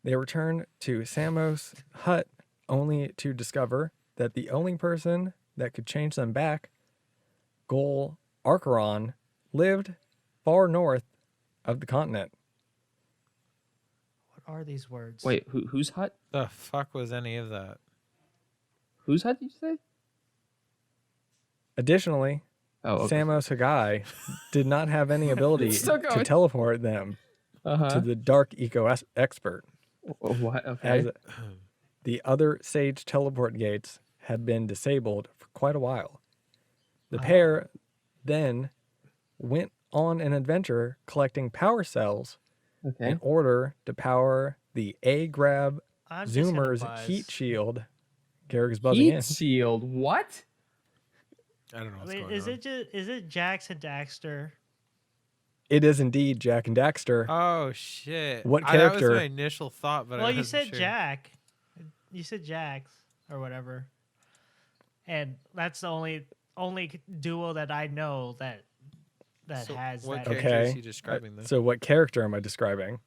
They returned to Samos' hut only to discover that the only person that could change them back, Gol Archeron, lived far north of the continent. are these words? Wait, whose hut? The fuck was any of that? Whose hut did you say? Additionally, Oh, okay. Samus Higai did not have any ability Still to going. teleport them Uh-huh. to the Dark Eco Expert, What? Okay. as the other Sage teleport gates had been disabled for quite a while. The pair then went on an adventure collecting power cells Okay. in order to power the A-Grab I'm just gonna Zoomer's buzz. heat shield. Garrick's buzzing in. Heat shield. What? I don't know what's Wait, going is on. it just is it Jax and Daxter? It is indeed Jack and Daxter. Oh shit! What That character? was my initial thought, but I Well, you wasn't said sure. Jack. You said Jax or whatever, and that's the only duo that I know that So has what that. character is Okay. he describing then? So what character am I describing?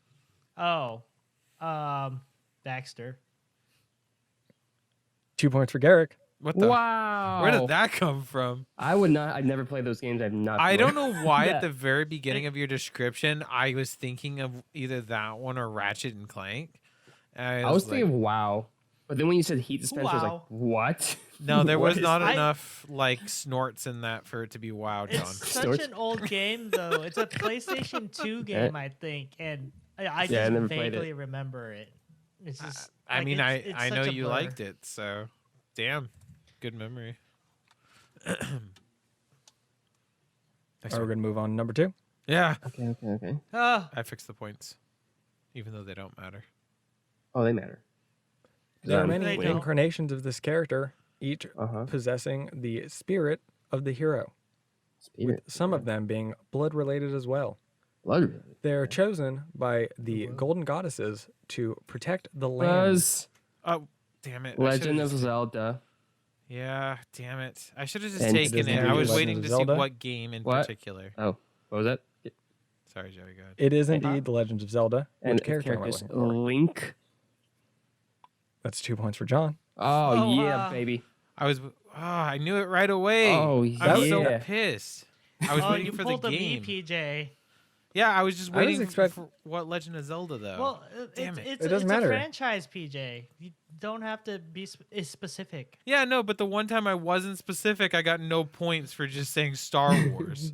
Oh, Daxter. 2 points for Garrick. What the? Wow. Where did that come from? I would not. I've never played those games. I've not. I don't played. know why Yeah. at the very beginning of your description I was thinking of either that one or Ratchet and Clank. And I was like, thinking WoW, but then when you said heat dispenser, I was Wow. like, what? no, there What was is not I- enough like snorts in that for it to be WoW, John. It's such Storage? an old game though. It's a PlayStation 2 game, I think, and I just Yeah, I never played it. vaguely remember it. It's just. I like, mean, it's I such know a you blur. liked it, so damn, good memory. Next Are we one. going to move on to number 2? Yeah, Okay. Ah, I fixed the points, even though they don't matter. Oh, they matter. There are Um, many They don't. incarnations of this character, each Uh-huh. possessing the spirit of the hero, with some of them being blood-related as well. Blood. They are chosen by the golden goddesses to protect the land. Buzz. Oh, damn it! I Legend of should've- Zelda. Yeah, damn it! I should have just And taken Disney it. I was Legend waiting of to Zelda? see what game in What? particular. Oh, what was that? Sorry, Joey. Go ahead. It is indeed The Legend of Zelda. And Which character am I characters. looking for? Link. That's 2 points for John. Oh, yeah, wow. baby. I knew it right away. Oh, I'm so yeah. pissed. I was oh, waiting you for the pulled game. me, PJ. Yeah, I was just I was waiting expect- for what Legend of Zelda though. Well, Damn it. it's It doesn't it's matter. a franchise, PJ. You don't have to be specific. Yeah, no, but the one time I wasn't specific, I got no points for just saying Star Wars.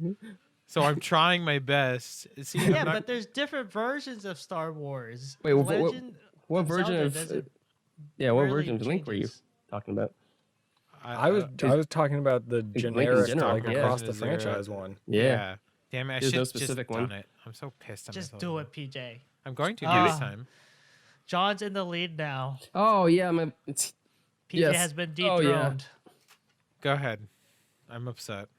So I'm trying my best. See, I'm Yeah, not- but there's different versions of Star Wars. Wait, what- Legend What of version Zelda of? doesn't Yeah, what really version of Link were you changes. talking about? I was talking about the in generic, general, like yeah. across the Zero. franchise one. Yeah. Damn it! I There's should no just specific done one. it. I'm so pissed. Just do it, PJ. I'm going to Ah. this time. John's in the lead now. Oh yeah, it's PJ Yes. has been Oh, dethroned. yeah. Go ahead. I'm upset.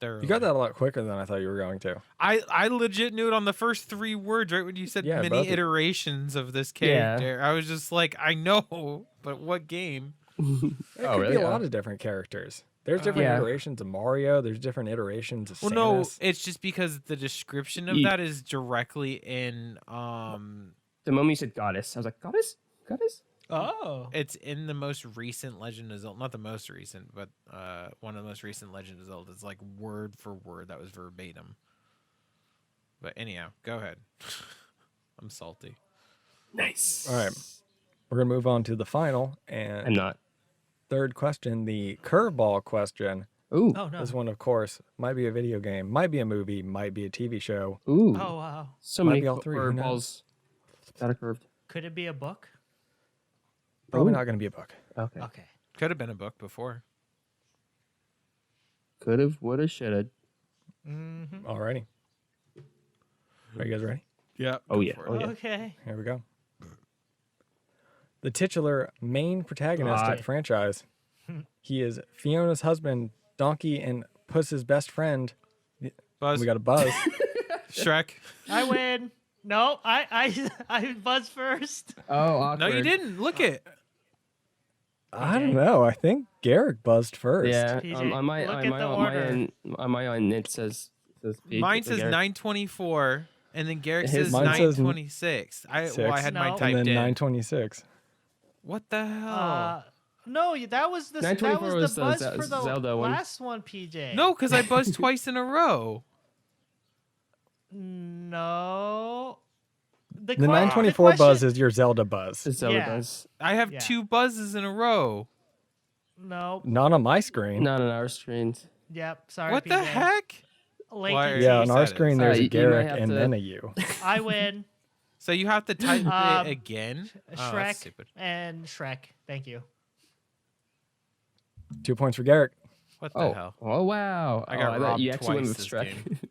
You got that a lot quicker than I thought you were going to. I legit knew it on the first 3 words, right when you said Yeah, many both of- iterations of this Yeah. character. I was just like, I know, but what game? It Oh, could really? be a Yeah. lot of different characters. There's different Yeah. iterations of Mario. There's different iterations of Well, Samus. no, it's just because the description of Ye- that is directly in the moment you said goddess, I was like, goddess. Oh. it's in the most recent Legend of Zelda, not the most recent, but one of the most recent Legend of Zelda. It's like word for word. That was verbatim. But anyhow, go ahead. I'm salty. Nice. All right. We're going to move on to the final I'm and not. third question, the curveball question. Ooh. Oh no. This one, of course, might be a video game, might be a movie, might be a TV show. Ooh. Oh wow. So Might many be all three, who knows? curveballs that are curved. Could it be a book? Probably Ooh. not going to be a book. Okay. Okay. Could have been a book before. Could have, would have, should have. Mm-hmm. Alrighty. Are you guys ready? Yeah. Oh, yeah. for it. Oh, yeah. Okay. Here we go. The titular main protagonist of Aye. the franchise. He is Fiona's husband, Donkey, and Puss's best friend. Buzz. We got a buzz. Shrek. I win. No, I buzzed first. Oh, awkward. No, you didn't. Look it. I don't know. I think Garrick buzzed first. Yeah. PJ, on my look on at my the on my order. end, on my end it says big, Mine like says Eric. 924, and then Garrick His- says Mine says 926. I had mine No. typed And then in. 926. What the hell? No, that was the 924 was the buzz Ze- for the Zelda one. last one, PJ. No, because I buzzed twice in a row. No. The 924 buzz is your Zelda buzz. The Zelda Yeah. buzz. I have Yeah. 2 buzzes in a row. No. Not on my screen. Not on our screens. Yep. Sorry. What the PJ. heck? Late Why are in Yeah, you on season. our said it. screen there's You a might Garrick have and to- then a you. I win. So you have to type Um, it again? Oh, that's Shrek stupid. and Shrek. Thank you. 2 points for Garrick. What the Oh. hell? Oh wow. I got thought robbed you actually went twice with this Shrek.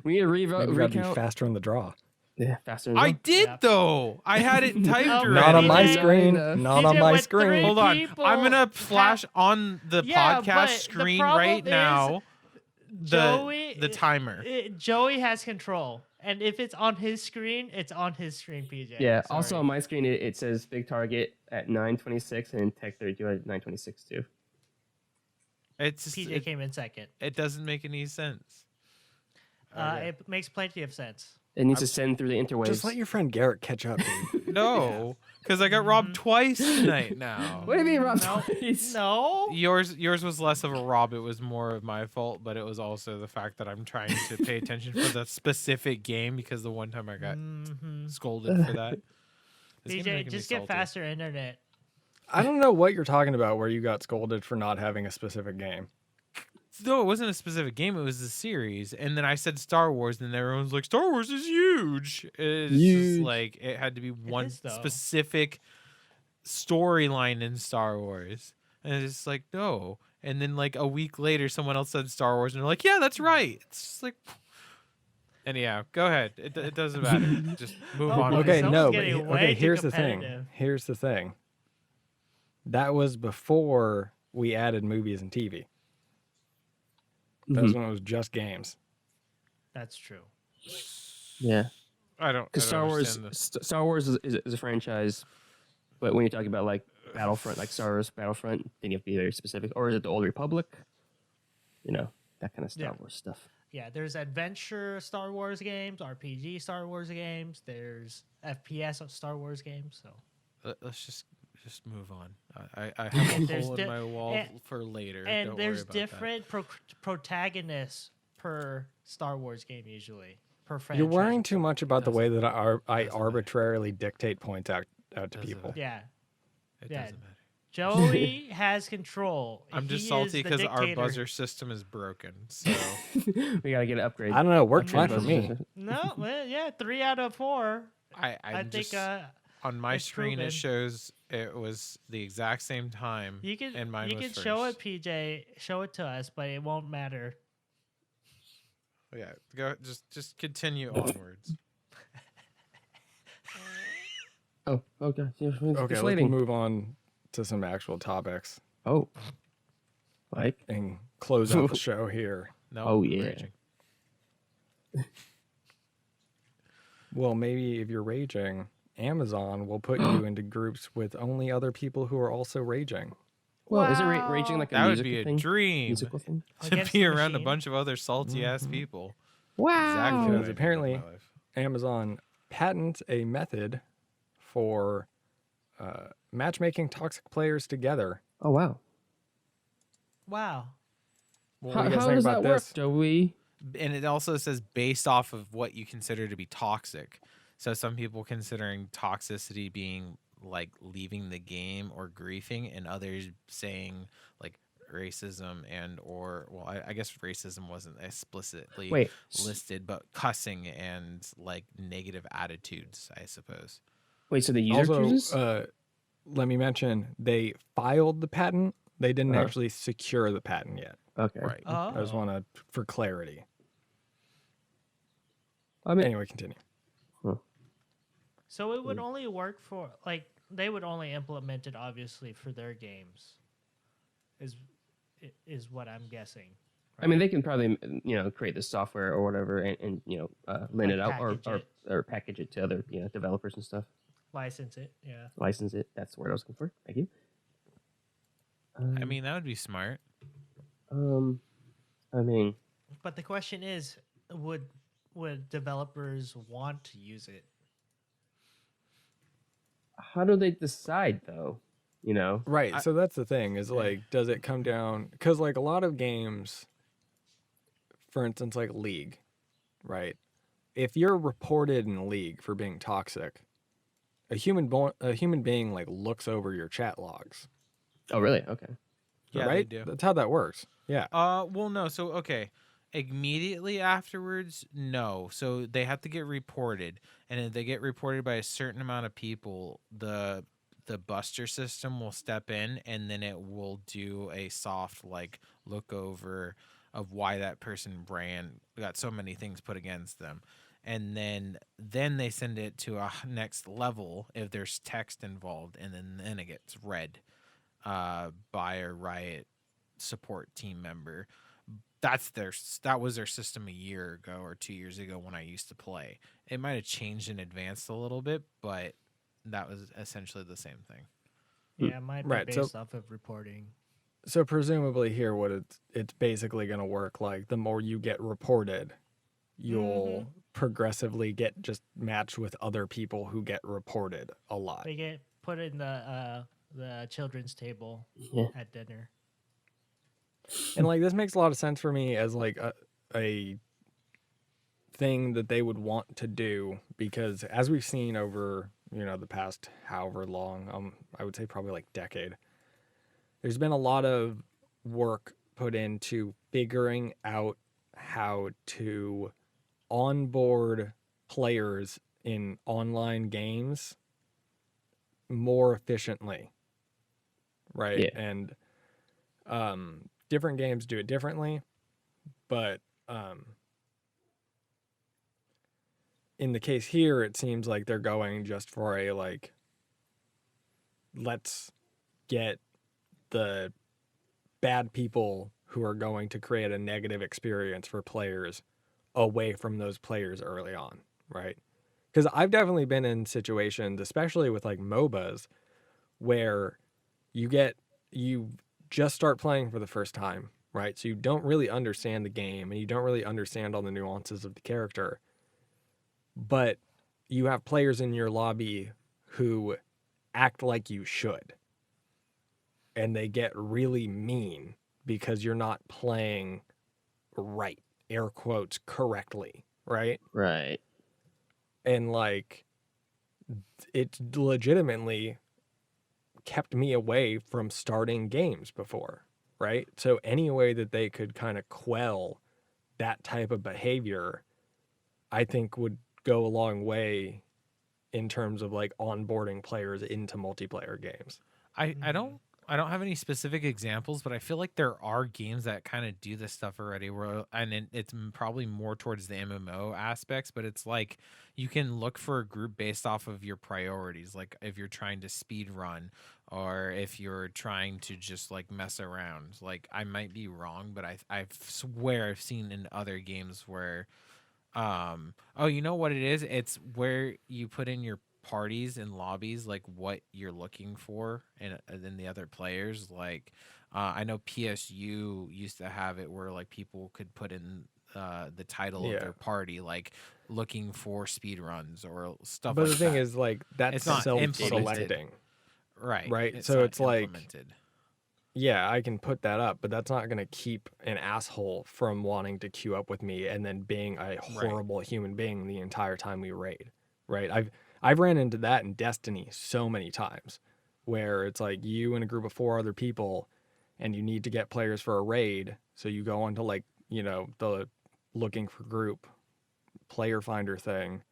We need to Maybe you gotta be recount. faster in the draw. Yeah, faster. than I that. did Yep. though. I had it typed Oh, already. Not on my PJ screen. Not Not PJ on my went screen. three- Hold on. people I'm gonna flash on the Yeah, but podcast the screen problem right is now Joey, the timer. Joey has control, and if it's on his screen, it's on his screen. PJ. Yeah. Sorry. Also on my screen it says big target at 9:26 and Tech 32 at 9:26 too. It's just, PJ came in second. it doesn't make any sense. Okay. It makes plenty of sense. It needs to send through the interwaves. Just let your friend Garrick catch up, dude. No, because I got robbed twice tonight now. What do you mean, Rob? No, Twice? no. Yours was less of a rob. It was more of my fault, but it was also the fact that I'm trying to pay attention for the specific game because the one time I got Mhm. scolded for that. This game's PJ, making me just get salty. faster internet. I don't know what you're talking about where you got scolded for not having a specific game. No, it wasn't a specific game. It was a series. And then I said Star Wars, and everyone's like, Star Wars is huge. It's Huge. just like it had to be one is, though. specific storyline in Star Wars. And it's just like, no. And then like a week later, someone else said Star Wars, and they're like, yeah, that's right. It's just like, and yeah, go ahead. It doesn't matter. Just move Oh on. my Okay, Someone's no, but getting way okay, too here's the thing. competitive. Here's the thing. That was before we added movies and TV. That was when it was just games. That's true. Yeah. I don't. Because Star Wars, understand this. Star Wars is a franchise, but when you're talking about like Battlefront, like Star Wars Battlefront, then you have to be very specific. Or is it the Old Republic? You know, that kind of Star Yeah. Wars stuff. Yeah, there's adventure Star Wars games, RPG Star Wars games. There's FPS of Star Wars games. So Let's just move on. I have a There's hole di- in my wall and- for later. and Don't there's worry about different protagonists per Star Wars game usually. Per franchise. You're worrying too much about the way Doesn't- that I doesn't matter. arbitrarily dictate points out to Doesn't people. matter. Yeah, It yeah. doesn't matter. Joey has control. I'm just He salty is the because our dictator. buzzer system is broken. So We gotta get an upgrade. I don't know. It worked Okay. fine for me. No, well, yeah, 3 out of 4. I I think just, on my it's screen proven. it shows it was the exact same time. you can and mine you was can show it, first. PJ. Show it to us, but it won't matter. Yeah, go just continue onwards. Oh, okay. Yeah, it's Okay, let's slating. move on to some actual topics Oh, like and close out the show here. No. Oh, I'm yeah. raging. Well, maybe if you're raging, Amazon will put you into groups with only other people who are also raging. well, is it raging like a That would musical be a thing? dream Musical thing? to Against be the around a machine. bunch of other salty ass people. Wow. Exactly. what Because I do with apparently- my life. Amazon patents a method for matchmaking toxic players together. Oh wow. Wow. What How, do you guys how think does about that work, this? Joey? And it also says based off of what you consider to be toxic. So some people considering toxicity being like leaving the game or griefing, and others saying like racism and or well, I guess racism wasn't explicitly Wait. listed, but cussing and like negative attitudes, I suppose. Wait. So the user Also, chooses? let me mention they filed the patent. They didn't Uh-huh. actually secure the patent yet. Okay. Right. Oh. I just want to, for clarity. I mean, Anyway, continue. So it would only work for like they would only implement it obviously for their games. Is what I'm guessing. I mean, they can probably create the software or whatever and lend it Like out or, package or package it to other developers and stuff. License it. Yeah. License it. That's the word I was looking for. Thank you. I mean, that would be smart. I mean, But the question is, would developers want to use it? how do they decide though? You know, Right. So that's the thing is like, does it come down? Because like a lot of games, for instance, like League, right? if you're reported in League for being toxic, a human being like looks over your chat logs. Oh, really? Okay. Yeah, right? they do. That's how that works. Yeah. Well, no. So, okay. Immediately afterwards, no. So they have to get reported, and if they get reported by a certain amount of people, the buster system will step in, and then it will do a soft like look over of why that person got so many things put against them, and then they send it to a next level if there's text involved, and then it gets read by a Riot support team member. That was their system a year ago or 2 years ago when I used to play. It might have changed and advanced a little bit, but that was essentially the same thing. Yeah, it might be Right, so- based off of reporting. So presumably here, what it's basically going to work like, the more you get reported, you'll progressively get just matched with other people who get reported a lot. They get put in the children's table Yeah. at dinner. And like this makes a lot of sense for me as like a thing that they would want to do, because as we've seen over, the past however long, I would say probably like decade, there's been a lot of work put into figuring out how to onboard players in online games more efficiently. Right? Yeah. And different games do it differently, but in the case here, it seems like they're going just for a like, let's get the bad people who are going to create a negative experience for players away from those players early on, right? Because I've definitely been in situations, especially with like MOBAs, where you just start playing for the first time, right? So you don't really understand the game and you don't really understand all the nuances of the character. But you have players in your lobby who act like you should. And they get really mean because you're not playing right, air quotes, correctly, right? Right. And like, it legitimately kept me away from starting games before, right? So any way that they could kind of quell that type of behavior, I think would go a long way in terms of like onboarding players into multiplayer games. I don't have any specific examples, but I feel like there are games that kind of do this stuff already. It's probably more towards the MMO aspects, but it's like you can look for a group based off of your priorities. Like if you're trying to speed run, or if you're trying to just like mess around. Like I might be wrong, but I swear I've seen in other games where, you know what it is? It's where you put in your parties and lobbies, like what you're looking for and then the other players. Like I know PSU used to have it where like people could put in the title of their party, like looking for speed runs or stuff. But like the thing that. is, like, that's It's not self-selecting, right? So not it's like, implemented. yeah, I can put that up, but that's not going to keep an asshole from wanting to queue up with me and then being a horrible human being the entire time we raid, right? I've ran into that in Destiny so many times, where it's like you and a group of 4 other people and you need to get players for a raid. So you go onto like, the looking for group player finder thing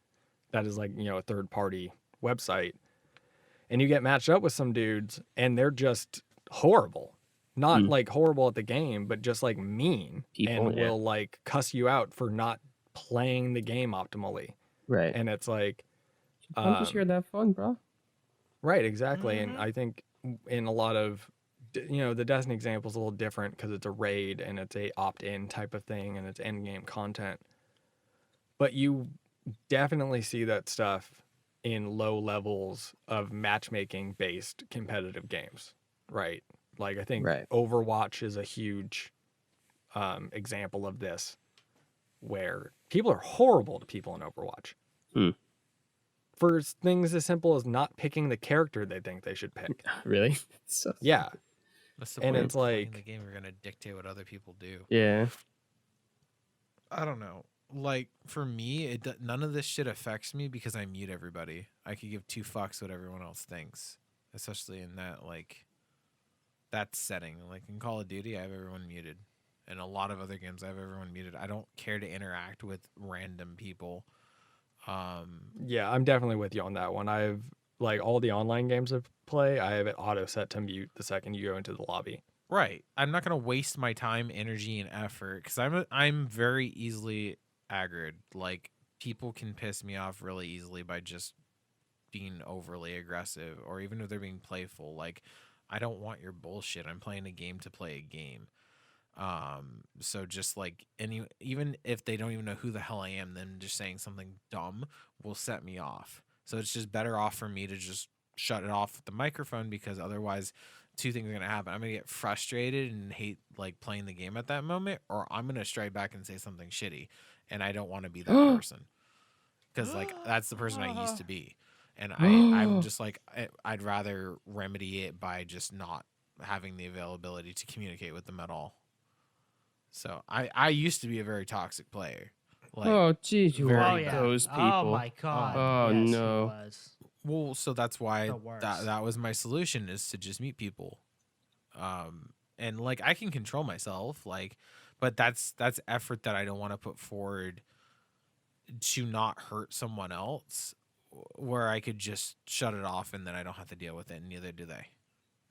that is like, a third party website, and you get matched up with some dudes and they're just horrible. Not like horrible at the game, but just like mean People, and will like cuss you out for not playing the game optimally. Right. And it's like, I'm just here to have fun, bro. right, exactly. And I think in a lot of, the Destiny example is a little different because it's a raid and it's a opt-in type of thing and it's end game content. But you definitely see that stuff in low levels of matchmaking based competitive games, right? Like I think Overwatch is a huge example of this, where people are horrible to people in Overwatch. For things as simple as not picking the character they think they should pick. Really? Yeah. That's the And point it's of playing like, the game. You're gonna dictate what other people do. Yeah. I don't know. like for me, none of this shit affects me because I mute everybody. I could give two fucks what everyone else thinks, especially in that setting. Like in Call of Duty, I have everyone muted. And a lot of other games, I have everyone muted. I don't care to interact with random people. Yeah, I'm definitely with you on that one. I've like all the online games I play, I have it auto set to mute the second you go into the lobby. Right. I'm not gonna waste my time, energy, and effort because I'm very easily aggroed. Like people can piss me off really easily by just being overly aggressive, or even if they're being playful. Like I don't want your bullshit. I'm playing a game to play a game. So just like even if they don't even know who the hell I am, then just saying something dumb will set me off. So it's just better off for me to just shut it off with the microphone, because otherwise two things are going to happen. I'm going to get frustrated and hate like playing the game at that moment, or I'm going to strike back and say something shitty, and I don't want to be that person, because like that's the person I used to be. And I'm just like, I'd rather remedy it by just not having the availability to communicate with them at all. So I used to be a very toxic player. Like, Oh, geez, you very are bad. those people. Oh my god. Oh, yes, no. He was. well, so that's why The worst. that was my solution, is to just meet people. And like I can control myself, like, but that's effort that I don't want to put forward to not hurt someone else, where I could just shut it off and then I don't have to deal with it, and neither do they.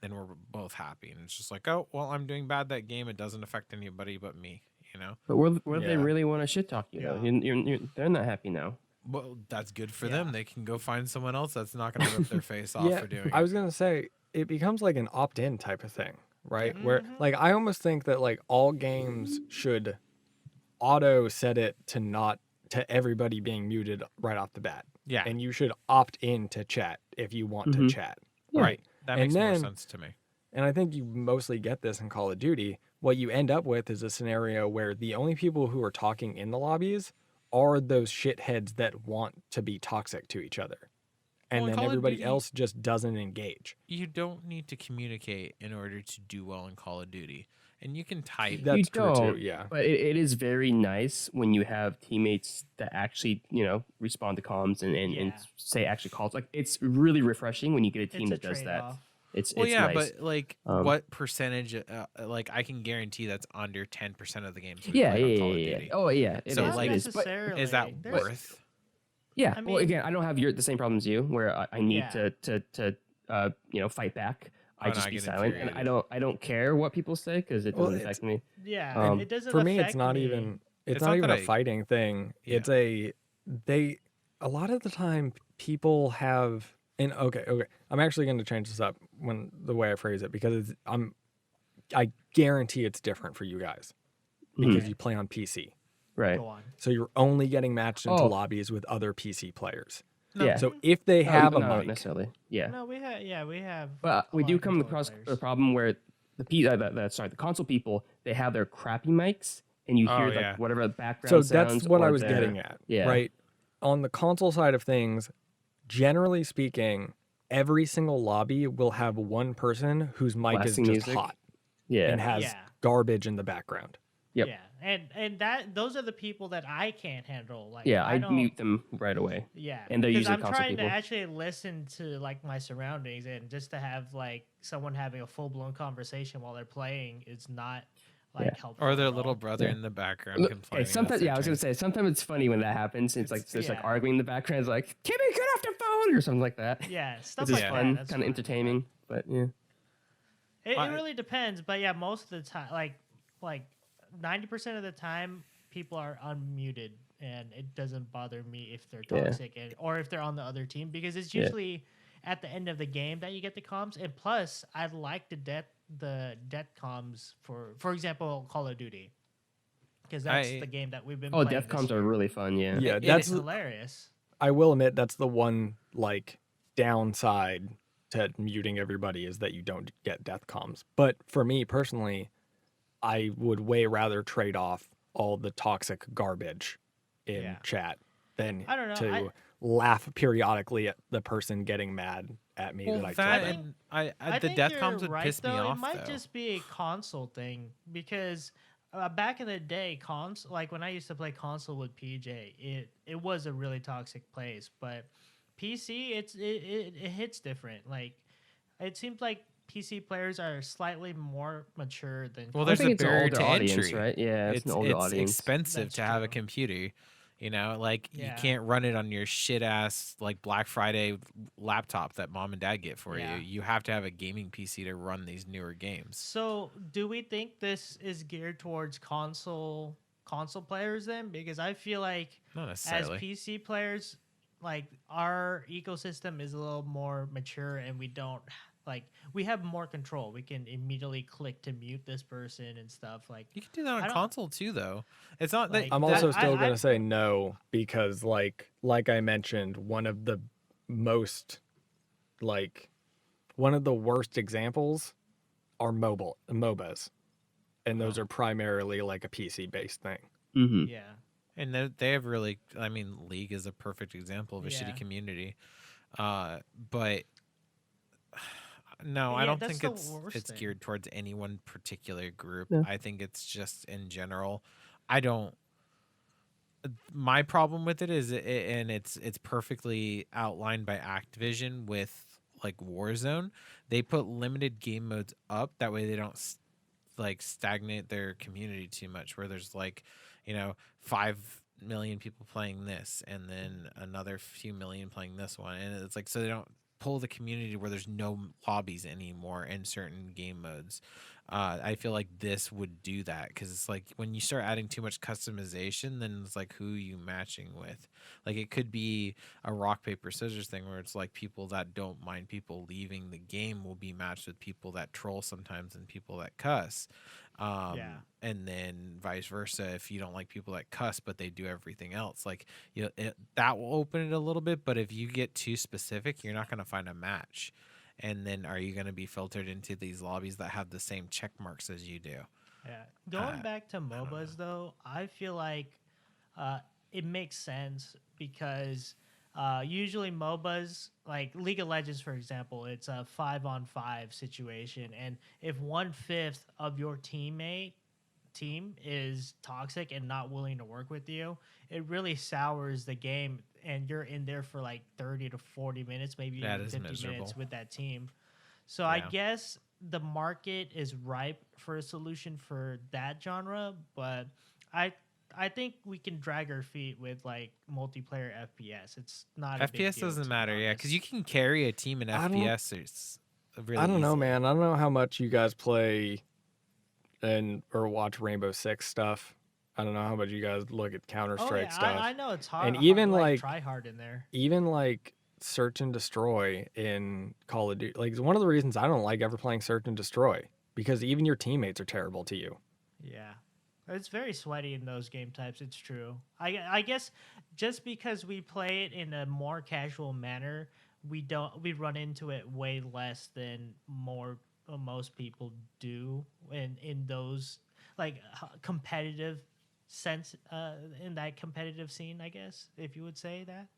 Then we're both happy, and it's just like, oh well, I'm doing bad that game. It doesn't affect anybody but me, you know. But where do they Yeah. really want to shit talk you, though? They're not happy now. Well, that's good for Yeah. them. They can go find someone else that's not going to rip their face off Yeah, for doing I it. was gonna say it becomes like an opt-in type of thing, right? Where like I almost think that like all games should auto set it to everybody being muted right off the bat. Yeah, And you should opt in to chat if you want to Mhm. chat. right. That And makes more then- sense to me. And I think you mostly get this in Call of Duty. What you end up with is a scenario where the only people who are talking in the lobbies are those shitheads that want to be toxic to each other. And Well, in then Call of everybody Duty- else just doesn't engage. You don't need to communicate in order to do well in Call of Duty, and you can type. That's true don't, too, yeah. But it is very nice when you have teammates that actually, respond to comms and Yeah. say actually calls. Like, it's really refreshing when you get a team It's a that does that. trade-off. It's Well, yeah, nice. but like, what percentage? Like, I can guarantee that's under 10% of the games. We Yeah, play on yeah, Call of yeah, Duty. yeah. Oh, yeah. It So, is, like, it is. But, necessarily. Is that There's- worth? yeah. I Well, mean- again, I don't have the same problem as you, where I need Yeah. to fight back. I Oh, no, just I be get silent, and infuriated. I don't care what people say because it Well, doesn't affect me. Yeah, Um, it doesn't For me, it's affect not me. even It's not not even that a I- fighting thing. Yeah. It's a lot of the time people have okay. I'm actually going to change this up when the way I phrase it, because I guarantee it's different for you guys because you play on PC. Right. Go on. So you're only getting matched into Oh. lobbies with other PC players. No. Yeah. So if they have a not mic, necessarily. Yeah. No, we have. But a we lot do of come controller across players. a problem where the console people, they have their crappy mics, and you Oh, hear yeah. like whatever the background so sounds. that's what I or was their- getting at. Yeah. Right. On the console side of things, generally speaking, every single lobby will have one person whose mic Blasting is just music. hot Yeah. and has Yeah. garbage in the background. Yep. Yeah, and those are the people that I can't handle. Like, Yeah, I I don't mute them right away. Yeah, and they're because usually I'm console trying people. to actually listen to like my surroundings, and just to have like someone having a full blown conversation while they're playing is not like Yeah. helpful. Or their at little all. brother Yeah. in the background Look, complaining. okay, sometimes, that's yeah, their I was gonna turn. say sometimes it's funny when that happens. It's like there's like yeah. arguing in the background. It's like, Timmy, get off the phone or something like that. Yeah, stuff It's just like fun, that. That's kind of fine. entertaining. But yeah, It I- really depends, but yeah, most of the time, like 90% of the time, people are unmuted, and it doesn't bother me if they're Yeah. toxic or if they're on the other team, because it's Yeah. usually at the end of the game that you get the comms. And plus, I like the death comms for example, Call of Duty, because that's I- the game that we've been. oh, playing death this comms are year. really fun. Yeah, Yeah, It- that's It's hilarious. I will admit that's the one like downside to muting everybody is that you don't get death comms. But for me personally, I would way rather trade off all the toxic garbage in Yeah. chat than I don't know, to laugh periodically at the person getting mad at me Well, that I that trolled. and I the think death you're comms would right, piss me though. off. It might though. just be a console thing, because back in the day, like when I used to play console with PJ, it was a really toxic place. But PC, it hits different. Like it seems like PC players are slightly more mature than. Well, I there's think a it's an barrier older to audience, entry. right? Yeah, it's an older audience. Expensive That's to have a true. computer. You know, like you Yeah. can't run it on your shit ass like Black Friday laptop that mom and dad get for Yeah. you. You have to have a gaming PC to run these newer games. So, do we think this is geared towards console players then? Because I feel like Not as necessarily. PC players, like our ecosystem is a little more mature, and we don't like we have more control. We can immediately click to mute this person and stuff. Like You can do that I on don't- console too, though. It's not Like, that I'm that- also I- still I- gonna say no because like I mentioned, one of the worst examples are MOBAs, and those are primarily like a PC based thing. Mm-hmm. yeah, and they have really. I mean, League is a perfect example of a Yeah. shitty community. But no, I Yeah, don't that's think the it's worst thing. geared towards any one particular group. Yeah. I think it's just in general. I don't. My problem with it is, and it's perfectly outlined by Activision with like Warzone. They put limited game modes up that way they don't like stagnate their community too much. Where there's like, 5 million people playing this, and then another few million playing this one, and it's like so they don't pull the community where there's no lobbies anymore in certain game modes. I feel like this would do that because it's like when you start adding too much customization, then it's like who you matching with. Like it could be a rock paper scissors thing where it's like people that don't mind people leaving the game will be matched with people that troll sometimes and people that cuss. Yeah. And then vice versa. If you don't like people that cuss but they do everything else, like that will open it a little bit. But if you get too specific, you're not going to find a match. And then are you going to be filtered into these lobbies that have the same check marks as you do? yeah. Going back to MOBAs though, I feel like it makes sense because usually MOBAs, like League of Legends, for example, it's a 5-on-5 situation, and if 1/5 of your team is toxic and not willing to work with you, it really sours the game, and you're in there for like 30 to 40 minutes, maybe That even is 50 miserable. minutes with that team. So I Yeah. guess the market is ripe for a solution for that genre, but I think we can drag our feet with like multiplayer FPS. It's not a big FPS deal, doesn't to be matter, yeah, because honest. you can carry a team in I don't- FPS. It's really I don't know, easily. man. I don't know how much you guys play or watch Rainbow Six stuff. I don't know how much you guys look at Counter Oh, Strike yeah, stuff. I know it's hard. And even, like- try hard in there. Even like Search and Destroy in Call of Duty. Like it's one of the reasons I don't like ever playing Search and Destroy because even your teammates are terrible to you. Yeah. It's very sweaty in those game types. It's true. I guess just because we play it in a more casual manner, we run into it way less than most people do in those like competitive sense in that competitive scene, I guess, if you would say that.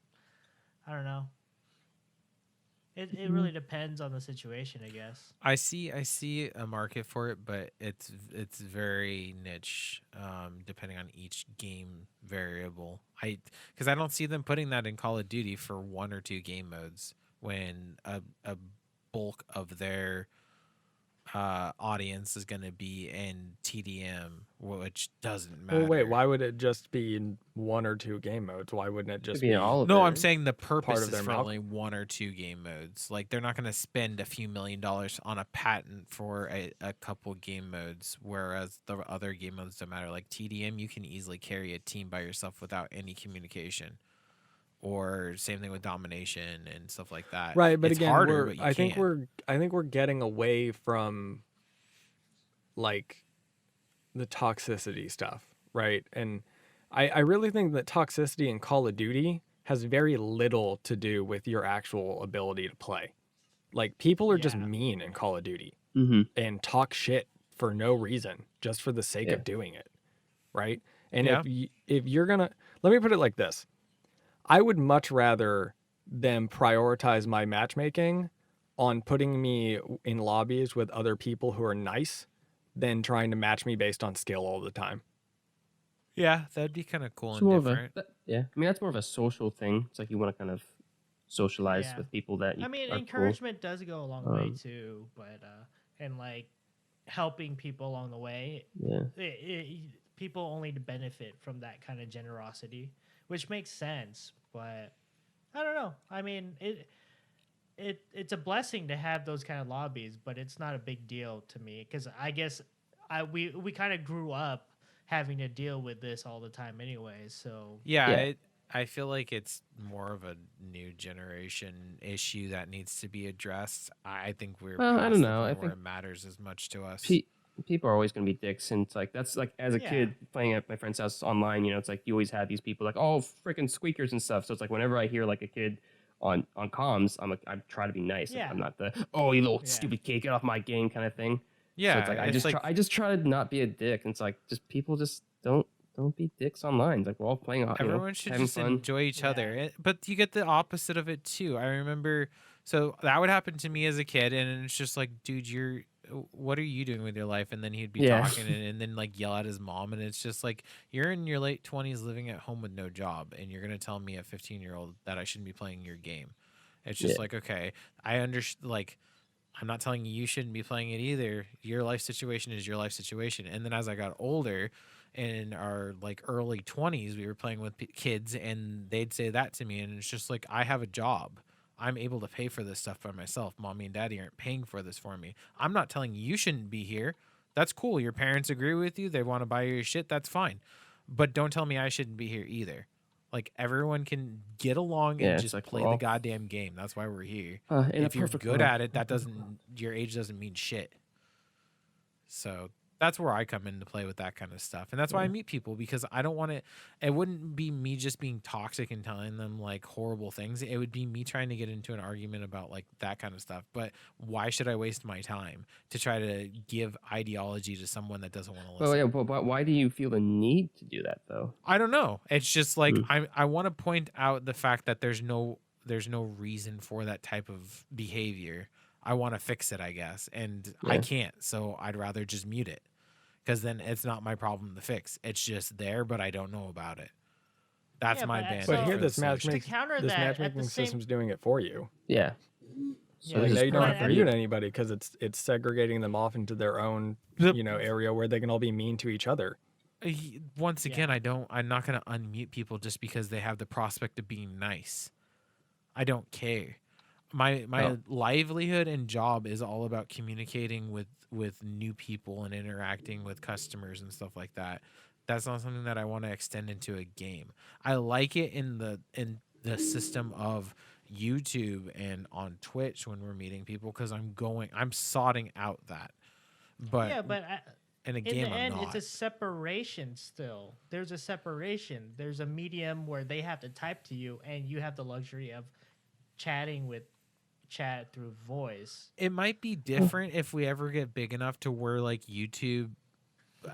I don't know. It really depends on the situation, I guess. I see a market for it, but it's very niche, depending on each game variable. Because I don't see them putting that in Call of Duty for 1 or 2 game modes when a bulk of their audience is going to be in TDM, which doesn't matter. Well, wait, why would it just be in 1 or 2 game modes? Why wouldn't it just be be in all of No, it. I'm saying the purpose of is their for mouth? only 1 or 2 game modes. Like they're not going to spend a few $1 million on a patent for a couple game modes, whereas the other game modes don't matter. Like TDM, you can easily carry a team by yourself without any communication. Or same thing with domination and stuff like that. Right, but it's again, harder, but you I think can. we're getting away from like the toxicity stuff, right? And I really think that toxicity in Call of Duty has very little to do with your actual ability to play. Like people are just Yeah. mean in Call of Duty Mm-hmm. and talk shit for no reason, just for the sake Yeah. of doing it, right? And Yeah. if you're gonna, let me put it like this: I would much rather them prioritize my matchmaking on putting me in lobbies with other people who are nice than trying to match me based on skill all the time. Yeah, that'd be kind of cool It's and more of different. yeah. I mean, that's more of a social thing. It's like you want to kind of socialize Yeah. with people that you I mean, are encouragement does go a long way Um, too, but and like helping people along the way, cool. Yeah. people only to benefit from that kind of generosity, which makes sense. But I don't know. I mean, it's a blessing to have those kind of lobbies, but it's not a big deal to me because I guess we kind of grew up having to deal with this all the time anyway. So Yeah, Yeah. I feel like it's more of a new generation issue that needs to be addressed. I think we're Well, I past don't the know. I point where think it matters as much to us. people are always going to be dicks, and it's like that's like as a Yeah. kid playing at my friend's house online. You know, it's like you always have these people like, oh, freaking squeakers and stuff. So it's like whenever I hear like a kid on comms, I'm like I try to be nice. Like, Yeah. I'm not the oh you little Yeah. stupid kid, get off my game kind of thing. Yeah, So it's like I just try to not be a dick. And it's like just people just don't be dicks online. It's like we're all playing, everyone should having just fun. enjoy each other. Yeah. But you get the opposite of it too. I remember, so that would happen to me as a kid, and it's just like, dude, what are you doing with your life? And then he'd be Yeah. talking and then like yell at his mom, and it's just like, you're in your late 20s living at home with no job, and you're gonna tell me, a 15-year-old, that I shouldn't be playing your game. It's just Yeah. like, okay, I understand. Like, I'm not telling you shouldn't be playing it either. Your life situation is your life situation. And then as I got older, in our like early 20s, we were playing with kids, and they'd say that to me, and it's just like, I have a job. I'm able to pay for this stuff by myself. Mommy and daddy aren't paying for this for me. I'm not telling you shouldn't be here. That's cool. Your parents agree with you. They want to buy your shit. That's fine. But don't tell me I shouldn't be here either. Like, everyone can get along Yeah, and it's just like, play well, the goddamn game. That's why we're here. In a If you're perfect good world. at it, that doesn't, your age doesn't mean shit. So that's where I come into play with that kind of stuff. And that's why I meet people, because I don't want to, it wouldn't be me just being toxic and telling them like horrible things. It would be me trying to get into an argument about like that kind of stuff. But why should I waste my time to try to give ideology to someone that doesn't want to listen? Well, yeah, but why do you feel the need to do that though? I don't know. It's just like, Hmm. I want to point out the fact that there's no reason for that type of behavior. I want to fix it, I guess, and I Yeah. can't. So I'd rather just mute it, because then it's not my problem to fix. It's just there, but I don't know about it. That's Yeah, my but ban. But So- here, for this the solution. matchmaking, counter this that, at matchmaking the same- system's doing it for you. Yeah. Yeah, Like, this now is you don't but have to at mute the- anybody because it's segregating them off into their own Yep. area where they can all be mean to each other. Once Yeah. again, I'm not going to unmute people just because they have the prospect of being nice. I don't care. My Oh. livelihood and job is all about communicating with new people and interacting with customers and stuff like that. That's not something that I want to extend into a game. I like it in the system of YouTube and on Twitch when we're meeting people, because I'm sorting out that. But yeah, but in a in game, the I'm end, not. it's a separation still. There's a separation. There's a medium where they have to type to you, and you have the luxury of chatting with chat through voice. It might be different if we ever get big enough to where like YouTube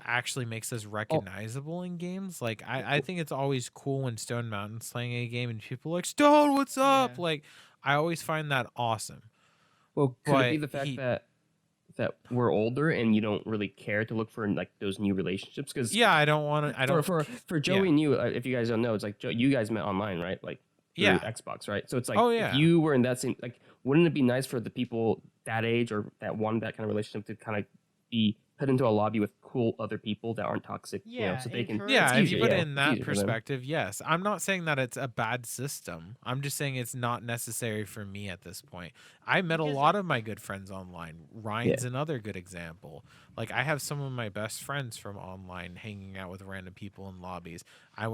actually makes us recognizable in games. Like, I think it's always cool when Stone Mountain's playing a game and people are like, Stone, what's up? Yeah. Like, I always find that awesome. Well, could it be But the fact he- that we're older and you don't really care to look for like those new relationships? Because Yeah, I don't want to. I don't. for Joey and you, if you guys don't know, it's like you guys met online, right? Like through Yeah. Xbox, right? So it's like Oh, yeah. if you were in that same like, wouldn't it be nice for the people that age or that want that kind of relationship to kind of be put into a lobby with cool other people that aren't toxic? Yeah, so they can. encourage- Yeah, it's if easier, you put yeah, it in it's that easier for them. perspective, yes. I'm not saying that it's a bad system. I'm just saying it's not necessary for me at this point. I met a Because lot of my good friends online. Ryan's another good example. Like, I have some of my best friends from online hanging out with random people in lobbies. I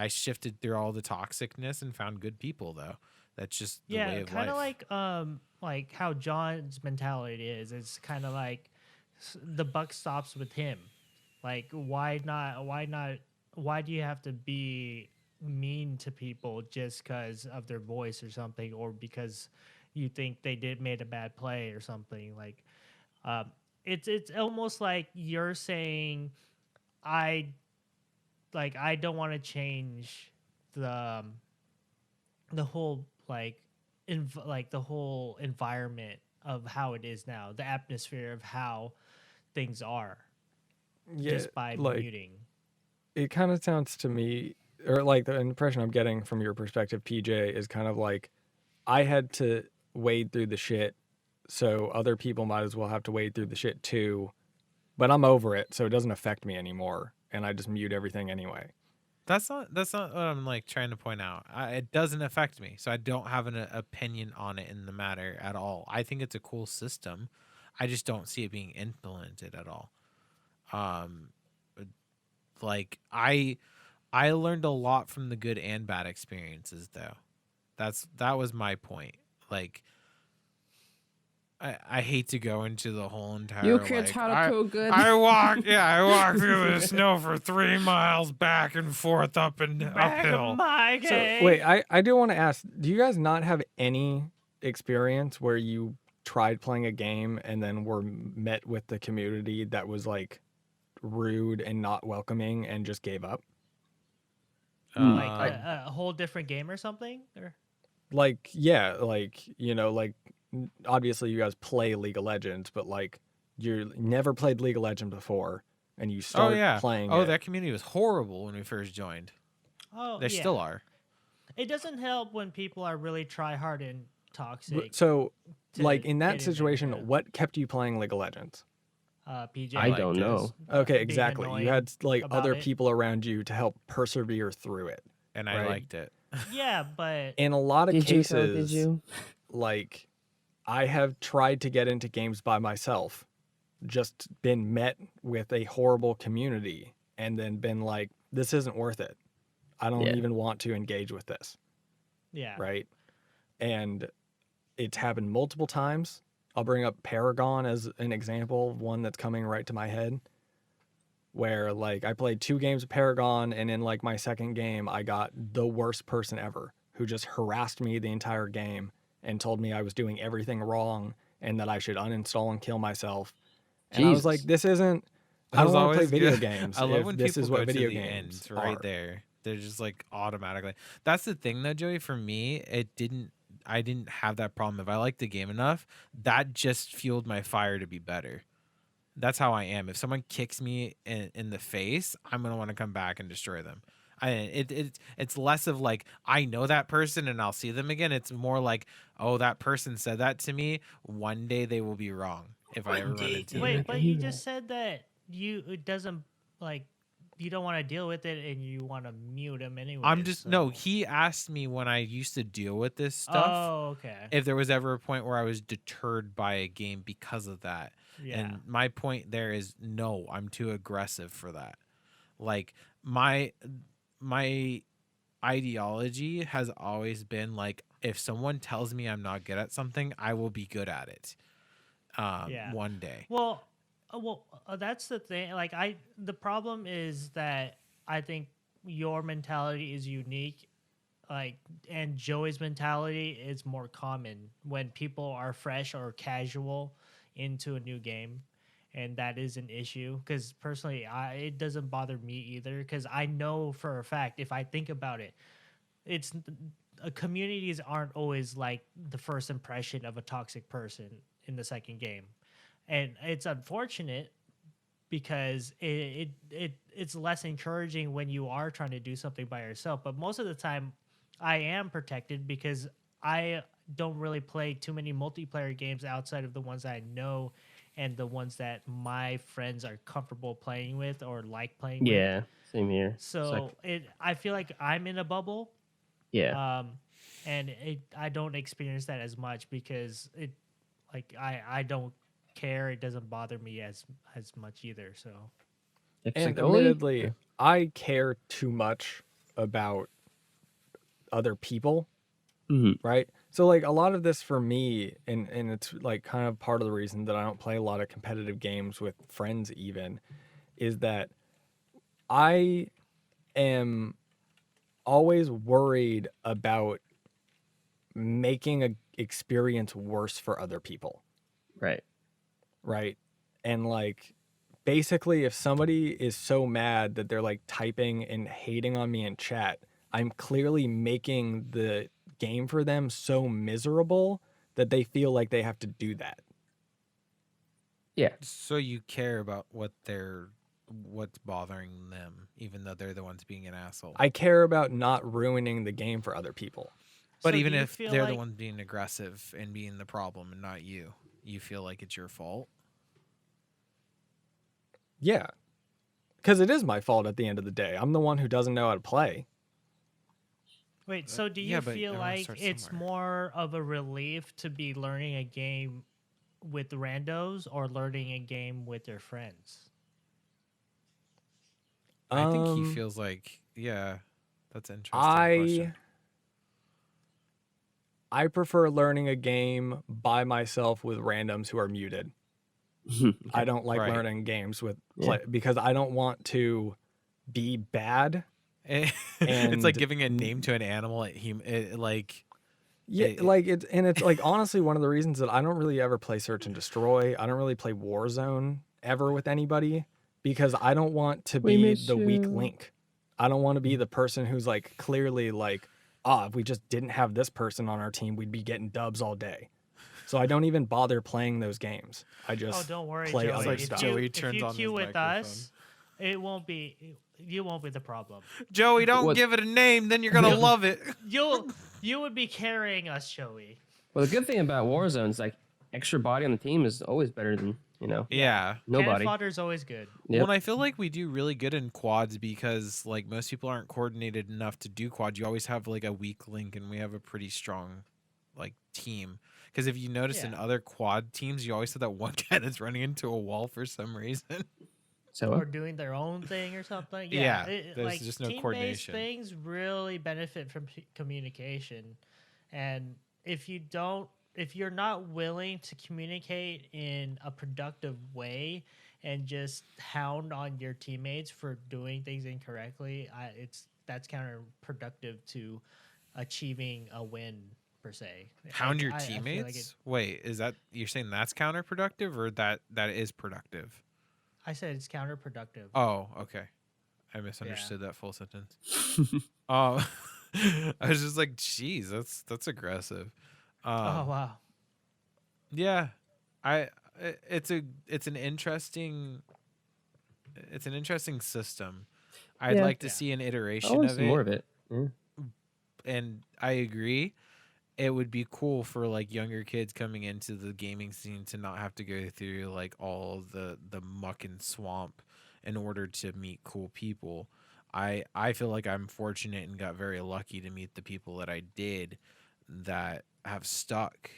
shifted through all the toxicness and found good people, though. That's just the way Yeah, of kind life. of like how John's mentality is. It's kind of like the buck stops with him. Like, why not? Why do you have to be mean to people just because of their voice or something, or because you think they made a bad play or something? Like, it's almost like you're saying, I don't want to change the whole the whole environment of how it is now, the atmosphere of how things are Yeah, just by like muting. it kind of sounds to me, or like the impression I'm getting from your perspective, PJ, is kind of like I had to wade through the shit, so other people might as well have to wade through the shit too. But I'm over it, so it doesn't affect me anymore, and I just mute everything anyway. That's not what I'm like trying to point out. It doesn't affect me, so I don't have an opinion on it in the matter at all. I think it's a cool system. I just don't see it being implemented at all. Like I learned a lot from the good and bad experiences, though. That was my point. Like I hate to go into the whole entire. You kids like, how to I, code good. I walked through the snow for 3 miles back and forth up and uphill. My So game. wait, I do want to ask, do you guys not have any experience where you tried playing a game and then were met with the community that was like rude and not welcoming and just gave up? Like a whole different game or something? Or Like, yeah, like, you know, like obviously you guys play League of Legends, but like you never played League of Legends before and you start playing it. That community was horrible when we first joined. oh, They yeah. still are. It doesn't help when people are really try hard and toxic. So, to like in get that in there, situation, yeah. what kept you playing League of Legends? PJ, I liked don't it. know. Okay, being exactly. annoying You had like about other it. people around you to help persevere through it. And I Right. liked it. Yeah, but In a lot of Did you, cases, though? Did you? like I have tried to get into games by myself, just been met with a horrible community and then been like, this isn't worth it. I don't Yeah. even want to engage with this. yeah. Right. And it's happened multiple times. I'll bring up Paragon as an example, one that's coming right to my head, where like I played 2 games of Paragon and in like my second game, I got the worst person ever who just harassed me the entire game and told me I was doing everything wrong and that I should uninstall and kill myself. And I was like, Jesus. this isn't, I That don't was want to play always video good. games. I love if when this people is go what video to the games end right are. there. They're just like automatically. That's the thing though, Joey. For me, I didn't have that problem. If I liked the game enough, that just fueled my fire to be better. That's how I am. If someone kicks me in the face, I'm gonna want to come back and destroy them. It's less of like I know that person and I'll see them again. It's more like, oh, that person said that to me. One day they will be wrong if I ever run into them. Wait, again. but you just said that it doesn't like you don't want to deal with it and you want to mute him anyway. I'm just no. He asked me when I used to deal with this stuff. Oh, okay. If there was ever a point where I was deterred by a game because of that. Yeah. And my point there is no, I'm too aggressive for that. Like my ideology has always been like if someone tells me I'm not good at something, I will be good at it. Yeah. One day. Well, that's the thing. Like the problem is that I think your mentality is unique, like, and Joey's mentality is more common when people are fresh or casual into a new game, and that is an issue. Because personally, it doesn't bother me either. Because I know for a fact, if I think about it, it's communities aren't always like the first impression of a toxic person in the second game. And it's unfortunate because it's less encouraging when you are trying to do something by yourself. But most of the time, I am protected because I don't really play too many multiplayer games outside of the ones that I know and the ones that my friends are comfortable playing with or like playing with. Yeah, same here. So I feel like I'm in a bubble. Yeah. And I don't experience that as much because I don't care. It doesn't bother me as much either. So It's And like, only- admittedly, I care too much about other people, Mhm. right? So like a lot of this for me, and it's like kind of part of the reason that I don't play a lot of competitive games with friends even, is that I am always worried about making a experience worse for other people. Right. Right. And like basically if somebody is so mad that they're like typing and hating on me in chat, I'm clearly making the game for them so miserable that they feel like they have to do that. Yeah. So you care about what's bothering them, even though they're the ones being an asshole. I care about not ruining the game for other people. But So even do you if feel they're the like- ones being aggressive and being the problem and not you, you feel like it's your fault? Yeah. Because it is my fault at the end of the day. I'm the one who doesn't know how to play. Wait, so do you yeah, but feel everyone like starts it's somewhere. more of a relief to be learning a game with randos or learning a game with your friends? I think he Um, feels like, yeah, that's an interesting I question. I prefer learning a game by myself with randoms who are muted. I don't like Right. learning games with Yeah. because I don't want to be bad. It's And like giving a name to an animal. Like, Yeah, It- like it's like honestly one of the reasons that I don't really ever play Search and Destroy. I don't really play Warzone ever with anybody because I don't want to We be miss the weak you. link. I don't want to be the person who's like clearly like, if we just didn't have this person on our team, we'd be getting dubs all day. So I don't even bother playing those games. I just Oh, don't worry, play Joey. other like stuff. Joey If turns you on queue his with microphone. us, it won't be. You won't be the problem. Joey, don't What- give it a name, then you're gonna love it. You would be carrying us, Joey. Well, the good thing about Warzone is like extra body on the team is always better than Yeah. nobody. Cannon fodder is always good. Yep. Well, and I feel like we do really good in quads because like most people aren't coordinated enough to do quads. You always have like a weak link, and we have a pretty strong like team. Because if you notice in Yeah. other quad teams, you always have that one guy that's running into a wall for some reason. So Or doing their own thing or something. Yeah, Yeah, there's like just no team-based coordination. things really benefit from communication, and if you're not willing to communicate in a productive way and just hound on your teammates for doing things incorrectly, that's counterproductive to achieving a win per se. Hound your I feel like teammates? Wait, is that you're saying that's counterproductive or that is productive? I said it's counterproductive. Oh, okay. I misunderstood that full sentence. I was just like, geez, that's aggressive. Oh wow. Yeah, it's an interesting system. I'd Yeah. like to Yeah. see an I iteration want of some it, more of it. Yeah. and I agree. It would be cool for like younger kids coming into the gaming scene to not have to go through like all the muck and swamp in order to meet cool people. I feel like I'm fortunate and got very lucky to meet the people that I did that have stuck.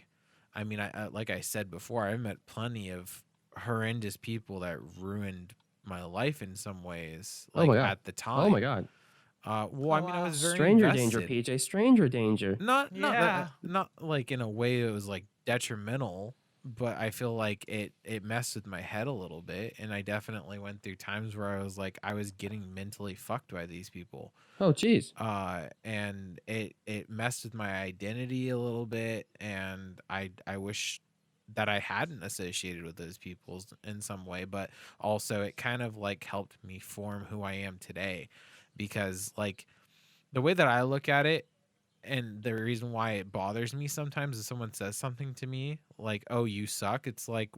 I mean, I like I said before, I met plenty of horrendous people that ruined my life in some ways. Oh Like my God. at the time. Oh my God. Well, I mean, I wow. was very Stranger invested. danger, PJ. Stranger danger. Not Yeah. not like in a way that was like detrimental, but I feel like it messed with my head a little bit, and I definitely went through times where I was like I was getting mentally fucked by these people. Oh, jeez. And it messed with my identity a little bit, and I wish that I hadn't associated with those people in some way, but also it kind of like helped me form who I am today, because like the way that I look at it, and the reason why it bothers me sometimes is someone says something to me like, "Oh, you suck." It's like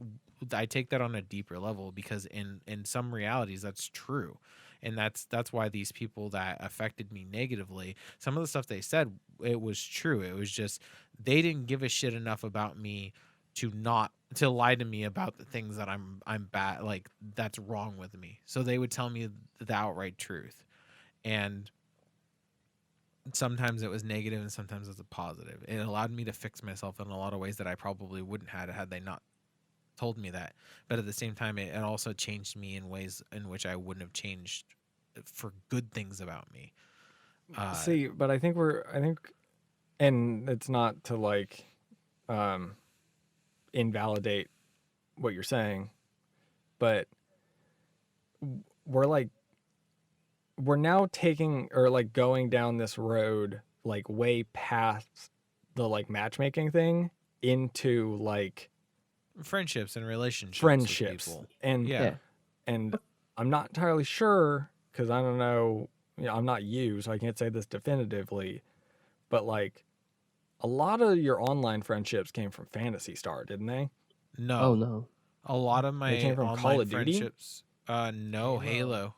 I take that on a deeper level because in some realities that's true. And that's why these people that affected me negatively, some of the stuff they said, it was true. It was just they didn't give a shit enough about me to lie to me about the things that I'm bad, like that's wrong with me. So they would tell me the outright truth. And sometimes it was negative and sometimes it was a positive. It allowed me to fix myself in a lot of ways that I probably wouldn't have had they not told me that. But at the same time, it also changed me in ways in which I wouldn't have changed for good things about me. See, but I think and it's not to like invalidate what you're saying, but we're now taking or like going down this road like way past the like matchmaking thing into like friendships and relationships. friendships With people. and Yeah. and I'm not entirely sure because I don't know, I'm not you, so I can't say this definitively, but like a lot of your online friendships came from Phantasy Star, didn't they? No. Oh no. A lot of They my came from online Call of Duty? friendships. No, Halo.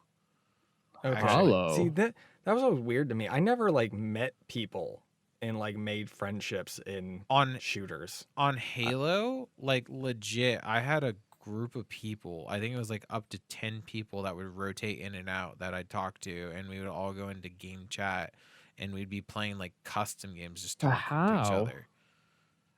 Okay. Halo. See, that was always weird to me. I never like met people and like made friendships in On shooters. on Halo, like legit, I had a group of people. I think it was like up to 10 people that would rotate in and out that I'd talk to, and we would all go into game chat, and we'd be playing like custom games, just talking to each How? other.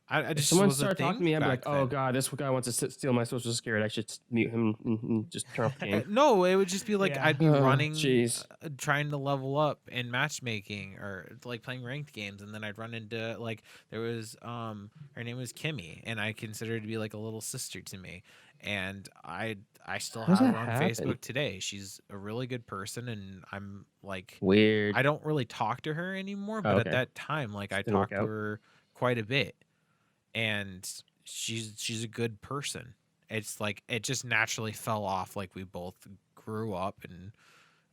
I If just someone was a started talking to thing me, I'd be back like, "Oh then. God, this guy wants to steal my social security. I should mute him and just turn off the game." No, it would just be like Yeah. I'd be Oh, running, jeez. trying to level up in matchmaking or like playing ranked games, and then I'd run into like there was her name was Kimmy, and I consider her to be like a little sister to me, and I still How does have that her on happen? Facebook today. She's a really good person, and I'm like Weird. I don't really talk to her anymore, but at okay. that time, like I Didn't work talked to out. her quite a bit, and she's a good person. It's like it just naturally fell off. Like we both grew up and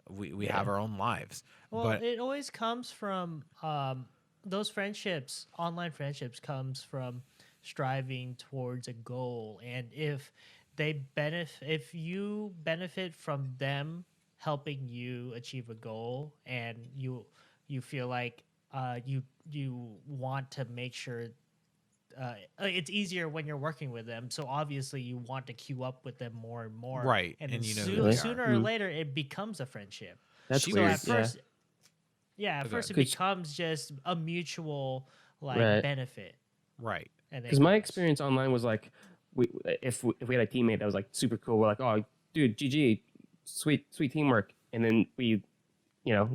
we have our own lives. Well, But it always comes from those friendships. Online friendships comes from striving towards a goal, and if if you benefit from them helping you achieve a goal, and you feel like you want to make sure it's easier when you're working with them. So obviously you want to queue up with them more and more. Right, And, and then you know who they are. sooner or later it becomes a friendship. That's She So weird. at first, yeah, at Okay. first it 'Cause- becomes just a mutual like Right. benefit. right. And then Because my goes. experience online was like, if we had a teammate that was like super cool, we're like, "Oh, dude, GG, sweet teamwork," and then we,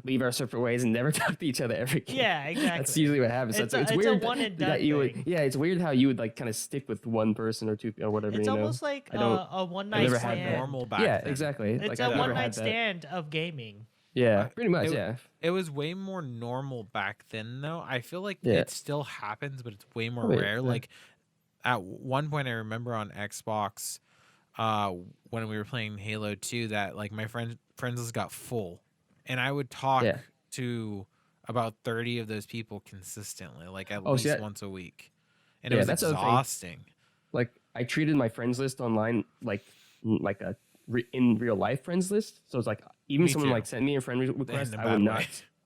leave our separate ways and never talk to each other ever again. Yeah, exactly. That's usually what happens. It's So it's a weird one and that done you would, thing. yeah, it's weird how you would like kind of stick with one person or two or whatever. It's almost like I don't- a one I've night never had stand. that. Normal back Yeah, then. exactly. It's Like, a I've never one had night that. stand of gaming. Yeah, I- pretty much. it- Yeah. It was way more normal back then, though. I feel like Yeah. it still happens, but it's way more Probably, rare. yeah. Like at one point, I remember on Xbox, when we were playing Halo 2, that like my friends list got full, and I would talk Yeah. to about 30 of those people consistently, like at Oh, least see, that- once a week, and it Yeah, was that's the other thing. exhausting. Like I treated my friends list online like a in real life friends list. So it's like even Me someone too. like sent me a friend request, In a I would bad not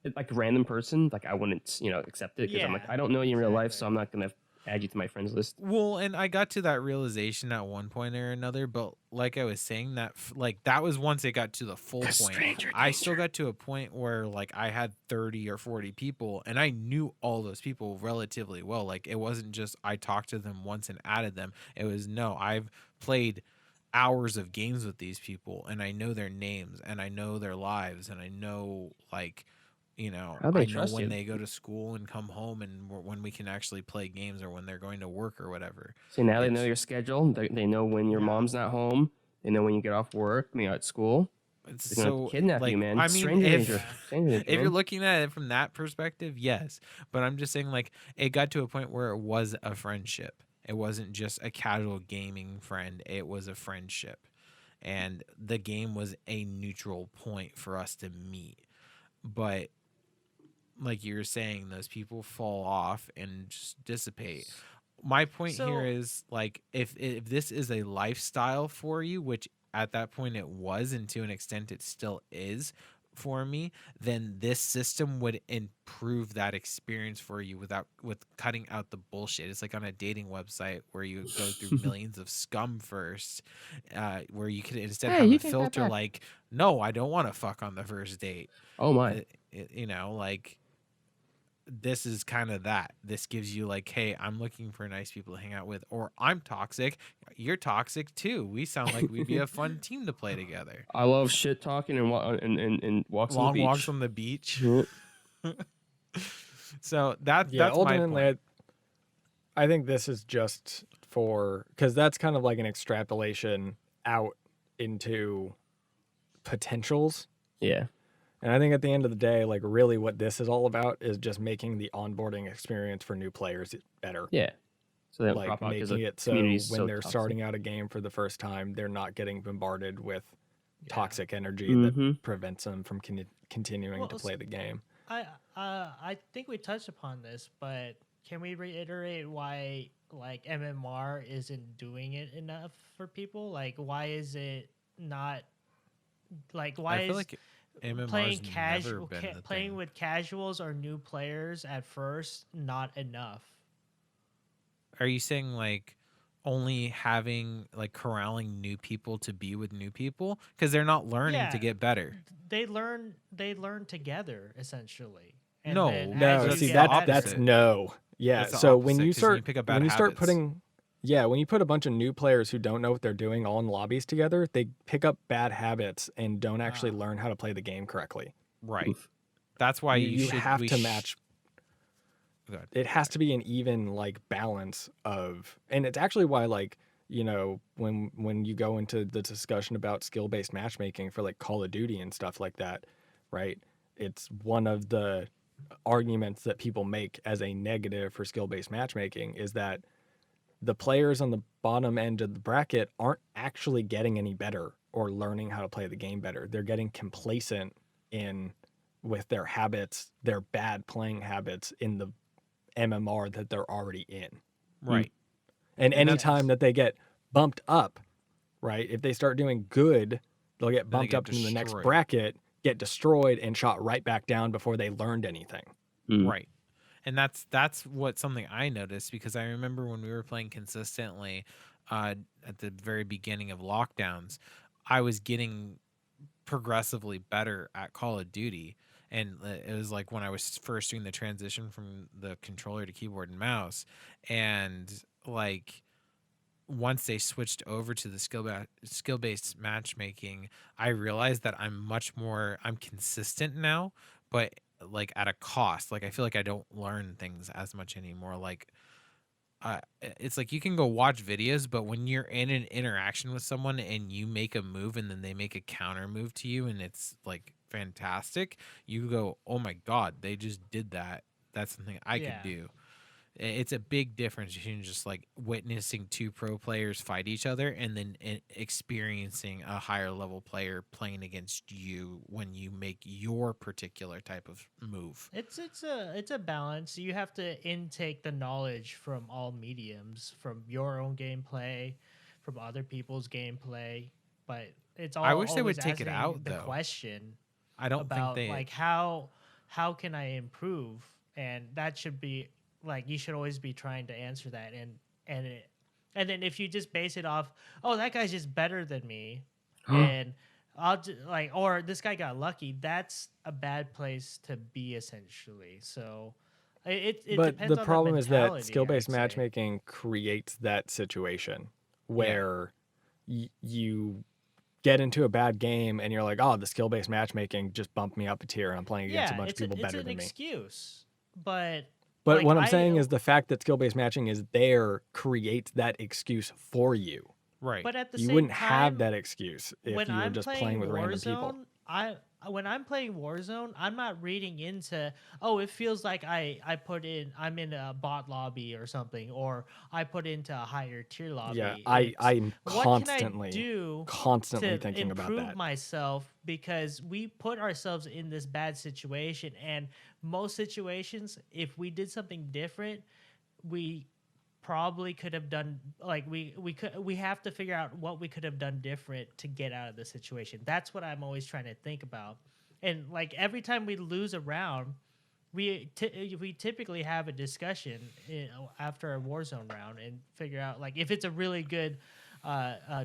way. like a random person, like I wouldn't accept it because I'm Yeah, like I don't know you in real life, so exactly. I'm not gonna add you to my friends list. Well, and I got to that realization at one point or another, but like I was saying, that like that was once it got to the full point. stranger I still got to a point where like I had 30 or 40 people, and I knew all those people relatively well. Like it wasn't just I talked to them once and added them. It was no, I've played hours of games with these people, and I know their names, and I know their lives, and I know like How they I know trust when you. they go to school and come home, and when we can actually play games, or when they're going to work or whatever. So now they know It's- your schedule. They know when your Yeah. mom's not home. They know when you get off work, at school. It's They're gonna so kidnap like, you, man. I mean, Stranger if danger. Stranger danger, if you're man. looking at it from that perspective, yes. But I'm just saying, like, it got to a point where it was a friendship. It wasn't just a casual gaming friend. It was a friendship, and the game was a neutral point for us to meet. But like you were saying, those people fall off and just dissipate. My point So- here is like if this is a lifestyle for you, which at that point it was, and to an extent it still is for me, then this system would improve that experience for you with cutting out the bullshit. It's like on a dating website where you go through millions of scum first, where you could instead Hey, have you a take that filter back. like, no, I don't want to fuck on the first date. Oh my. Like this is kind of that. This gives you like, hey, I'm looking for nice people to hang out with, or I'm toxic. You're toxic too. We sound like we'd be a fun team to play together. I love shit talking and walks on Long the beach. walks on the beach. Yeah. So that's my ultimately, point. I think this is just for because that's kind of like an extrapolation out into potentials. Yeah. And I think at the end of the day, like really what this is all about is just making the onboarding experience for new players better. Yeah. So that Like because making the it so community's when so they're toxic. starting out a game for the first time, they're not getting bombarded with toxic energy Mhm. that prevents them from continuing to Well, play the game. I think we touched upon this, but can we reiterate why like MMR isn't doing it enough for people? Like, why is it not like why I feel is like MMR's playing never casual been the playing thing. with casuals or new players at first not enough? Are you saying like only having like corralling new people to be with new people because they're not learning to Yeah, get better? they learn together essentially. And No, then No, as you that's see get the that's better, that's opposite. no. Yeah. That's the So when opposite, you 'cause then you start pick up bad when you start habits. putting when you put a bunch of new players who don't know what they're doing all in lobbies together, they pick up bad habits and don't actually Ah. learn how to play the game correctly. Right. Oof. That's why You should have we to sh- match. Go ahead. It has to be an even like balance of, and it's actually why like when you go into the discussion about skill-based matchmaking for like Call of Duty and stuff like that, right? It's one of the arguments that people make as a negative for skill-based matchmaking is that the players on the bottom end of the bracket aren't actually getting any better or learning how to play the game better. They're getting complacent in with their habits, their bad playing habits in the MMR that they're already in. Right. And And anytime that they get bumped up, right? If they start doing good, they'll get Then they bumped get up to the next destroyed. bracket, get destroyed, and shot right back down before they learned anything. Right. And that's what something I noticed because I remember when we were playing consistently at the very beginning of lockdowns, I was getting progressively better at Call of Duty. And it was like when I was first doing the transition from the controller to keyboard and mouse. And like once they switched over to the skill-based matchmaking, I realized that I'm consistent now, but like at a cost. Like I feel like I don't learn things as much anymore. Like it's like you can go watch videos, but when you're in an interaction with someone and you make a move and then they make a counter move to you and it's like fantastic, you go, "Oh my god, they just did that. That's something I could Yeah. do." It's a big difference between just like witnessing two pro players fight each other and then experiencing a higher level player playing against you when you make your particular type of move. It's a balance. You have to intake the knowledge from all mediums, from your own gameplay, from other people's gameplay. But it's all. I wish they would always take it asking out, the though. question I don't about think they like how can I improve, and that should be like you should always be trying to answer that, and then if you just base it off, oh, that guy's just better than me, and like, or this guy got lucky. That's a bad place to be, essentially. So, it But depends the on problem is that mentality, skill-based I'd say. matchmaking creates that situation where you get into a bad game and you're like, oh, the skill-based matchmaking just bumped me up a tier and I'm playing against a bunch of people better it's than an me. excuse, but But like, what I'm saying is the fact that skill-based matching is there creates that excuse for you. right. but at the You same wouldn't time, have that excuse if when you were I'm just playing playing with random people. Warzone, when I'm playing Warzone, I'm not reading into, oh, it feels like I'm in a bot lobby or something, or I put into a higher tier lobby. Yeah, It's, I'm what can I constantly do constantly to thinking about improve that. myself, because we put ourselves in this bad situation, and most situations, if we did something different, we probably could have done, like, we have to figure out what we could have done different to get out of the situation. That's what I'm always trying to think about. And like every time we lose a round, we typically have a discussion, after a Warzone round, and figure out, like, if it's a really good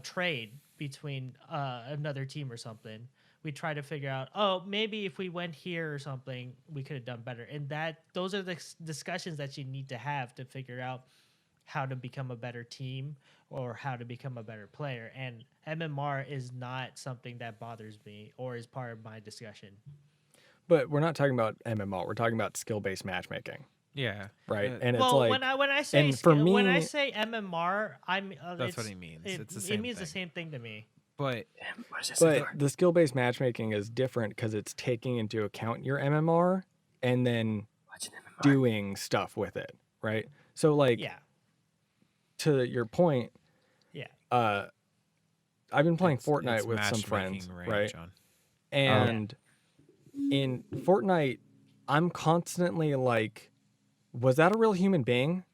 trade between another team or something, we try to figure out, oh, maybe if we went here or something, we could have done better. And those are the discussions that you need to have to figure out how to become a better team or how to become a better player. And MMR is not something that bothers me or is part of my discussion. But we're not talking about MMO. We're talking about skill-based matchmaking, Yeah. right? Uh, And it's Well, like, when I say and for when I me- say MMR, That's what he means. It's the It same means the thing. same thing to me. But What does it but say for? the skill-based matchmaking is different because it's taking into account your MMR and then What's an MMR? doing stuff with it, right? So like, Yeah, to your point, yeah. I've been playing it's Fortnite with some friends, matchmaking, right? John? And in Fortnite, I'm constantly like was that a real human being?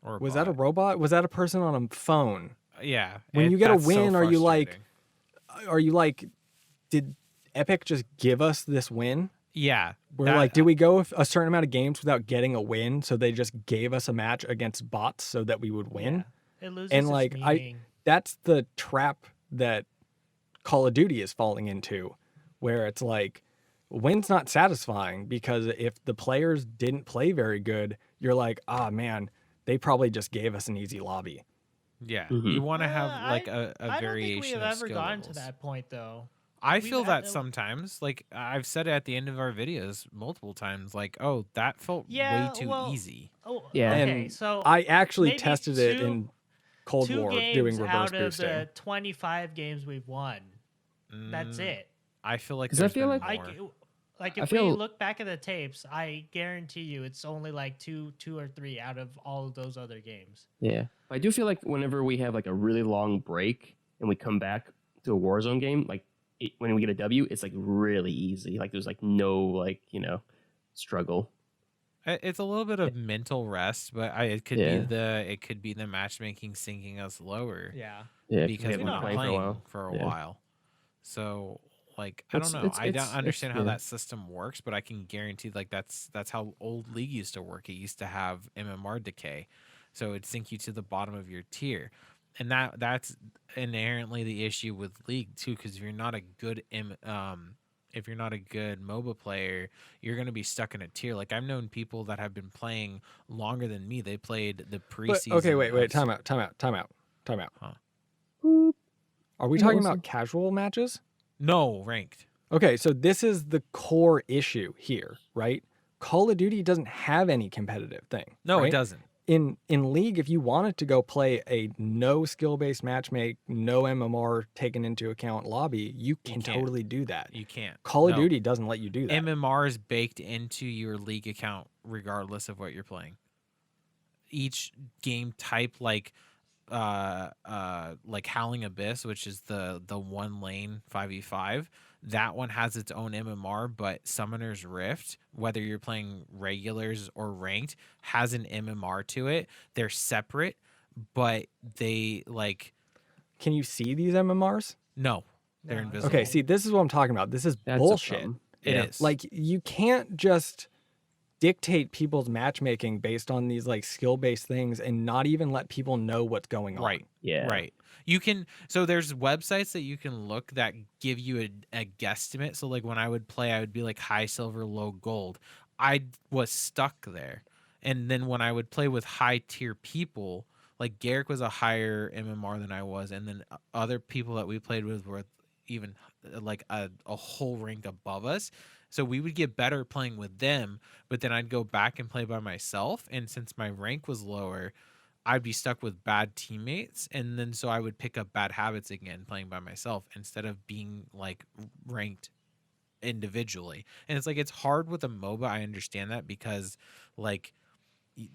Or Was that a bot. robot? Was that a person on a phone? Yeah. When you get a that's so win, frustrating. are you like, did Epic just give us this win? Yeah. We're like, did we go a certain amount of games without getting a win? So they just gave us a match against bots so that we would win? Yeah. It loses And its like, meaning. that's the trap that Call of Duty is falling into, where it's like, win's not satisfying because if the players didn't play very good, you're like, ah, man, they probably just gave us an easy lobby. Yeah. Mhm. You want to have I- like a I don't think we variation have of ever skill gotten levels. to that point though. I We've feel had- that sometimes. Like I've said it at the end of our videos multiple times. Like, oh, that felt Yeah, way too well, easy. Oh, Yeah. okay. And So I actually maybe tested it two- in Cold two War games doing reverse out of boosting. the 25 games we've won. That's Mm, it. I feel like 'Cause I there's feel been like- more. Like I if we feel- look back at the tapes, I guarantee you it's only like two or three out of all of those other games. Yeah. I do feel like whenever we have like a really long break and we come back to a Warzone game, like when we get a W, it's like really easy. Like there's like no like, struggle. It's a little bit of mental rest, but it could Yeah. be the matchmaking sinking us lower Yeah. Yeah, because we we're haven't not been playing for a Yeah. while. So like I It's- don't know. it's- I don't it's- understand how yeah. that system works, but I can guarantee like that's how old League used to work. It used to have MMR decay, so it'd sink you to the bottom of your tier, and that's inherently the issue with League too. Because if you're not a good if you're not a good MOBA player, you're going to be stuck in a tier. Like I've known people that have been playing longer than me. They played the But, preseason. okay, wait, of- time out. Huh. Are we Yeah, talking what's about casual matches? No, ranked. Okay, so this is the core issue here, right? Call of Duty doesn't have any competitive thing. No, right? it doesn't. In League, if you wanted to go play a no skill-based matchmake, no MMR taken into account lobby, you can can't. totally do that. You can't. Call of No. Duty doesn't let you do that. MMR is baked into your League account regardless of what you're playing. Each game type, like Howling Abyss, which is the one lane 5v5, that one has its own MMR, but Summoner's Rift, whether you're playing regulars or ranked, has an MMR to it. They're separate, but they like Can you see these MMRs? no, they're No, invisible. Okay, see, this is what I'm talking about. This is That's a bullshit. problem. It Yeah. is. Like, you can't just dictate people's matchmaking based on these like skill-based things and not even let people know what's going on. Right. Yeah. Right. You can, so there's websites that you can look that give you a guesstimate. So like when I would play, I would be like high silver, low gold. I was stuck there. And then when I would play with high tier people, like Garrick was a higher MMR than I was. And then other people that we played with were even like a whole rank above us. So we would get better playing with them, but then I'd go back and play by myself. And since my rank was lower, I'd be stuck with bad teammates, and then so I would pick up bad habits again playing by myself instead of being like ranked individually. And it's like it's hard with a MOBA. I understand that because like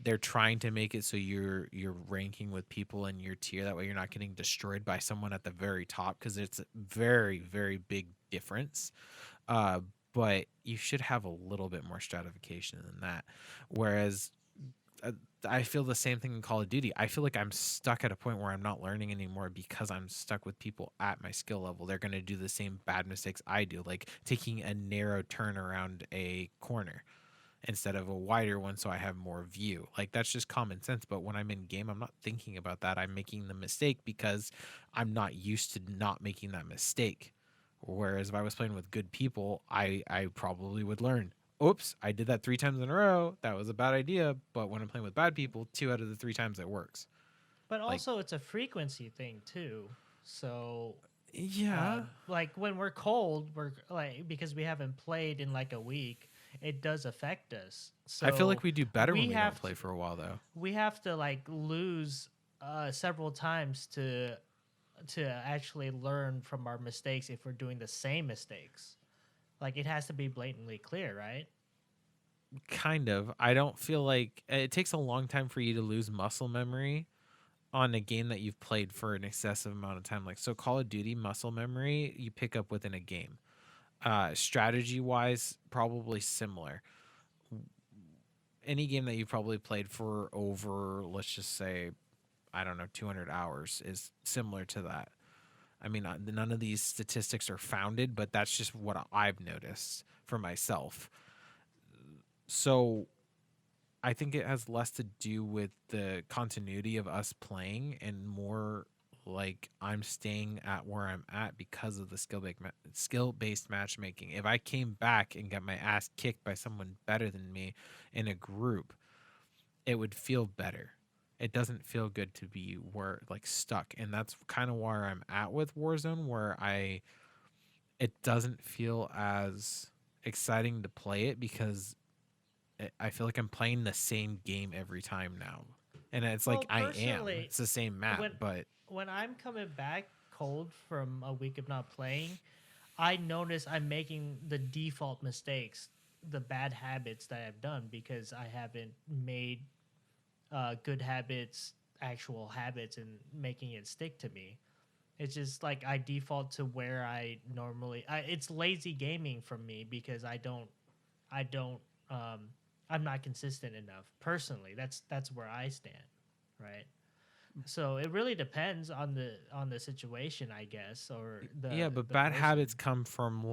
they're trying to make it so you're ranking with people in your tier, that way you're not getting destroyed by someone at the very top, because it's a very, very big difference. But you should have a little bit more stratification than that. Whereas I feel the same thing in Call of Duty. I feel like I'm stuck at a point where I'm not learning anymore because I'm stuck with people at my skill level. They're going to do the same bad mistakes I do, like taking a narrow turn around a corner instead of a wider one so I have more view. Like that's just common sense. But when I'm in game, I'm not thinking about that. I'm making the mistake because I'm not used to not making that mistake. Whereas if I was playing with good people, I probably would learn. Oops, I did that 3 times in a row. That was a bad idea. But when I'm playing with bad people, 2 out of the 3 times it works. But Like- also, it's a frequency thing too. So Yeah. like when we're cold, we're like, because we haven't played in like a week, it does affect us. So I feel like we do better we when we don't have play to- for a while, though. we have to like lose several times to actually learn from our mistakes if we're doing the same mistakes. Like it has to be blatantly clear, right? Kind of. I don't feel like it takes a long time for you to lose muscle memory on a game that you've played for an excessive amount of time. Like, so Call of Duty muscle memory, you pick up within a game. Strategy wise, probably similar. any game that you've probably played for over, let's just say, I don't know, 200 hours is similar to that. I mean, none of these statistics are founded, but that's just what I've noticed for myself. So I think it has less to do with the continuity of us playing and more like I'm staying at where I'm at because of the skill-based matchmaking. If I came back and got my ass kicked by someone better than me in a group, it would feel better. It doesn't feel good to be stuck, and that's kind of where I'm at with Warzone, where it doesn't feel as exciting to play it because I feel like I'm playing the same game every time now, and it's like I am. It's the same map, but when I'm coming back cold from a week of not playing, I notice I'm making the default mistakes, the bad habits that I've done because I haven't made good habits actual habits and making it stick to me. It's just like I default to where I normally. It's lazy gaming from me because I don't. I'm not consistent enough personally. That's where I stand, right? So it really depends on the situation, I guess, or yeah. But the bad person. habits come from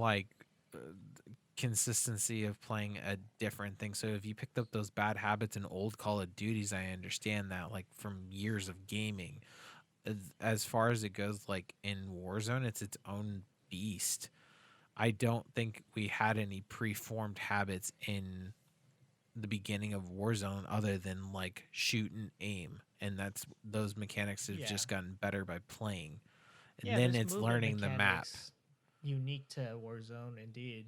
consistency of playing a different thing. So if you picked up those bad habits in old Call of Duties, I understand that, like from years of gaming. As far as it goes, like in Warzone, it's its own beast. I don't think we had any preformed habits in the beginning of Warzone other than like shoot and aim, and those mechanics have just gotten better by playing. And then it's learning the map. Unique to Warzone, indeed.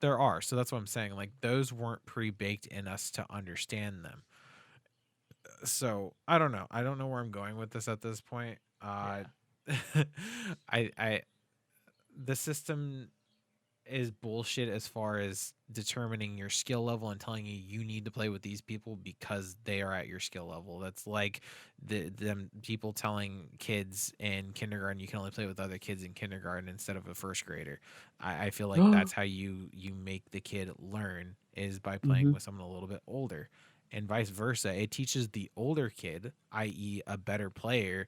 There are, so that's what I'm saying. Like those weren't pre-baked in us to understand them. So I don't know. I don't know where I'm going with this at this point. I the system is bullshit as far as determining your skill level and telling you need to play with these people because they are at your skill level. That's like them people telling kids in kindergarten you can only play with other kids in kindergarten instead of a first grader. I feel like that's how you make the kid learn is by playing with someone a little bit older. And vice versa. It teaches the older kid, i.e. a better player,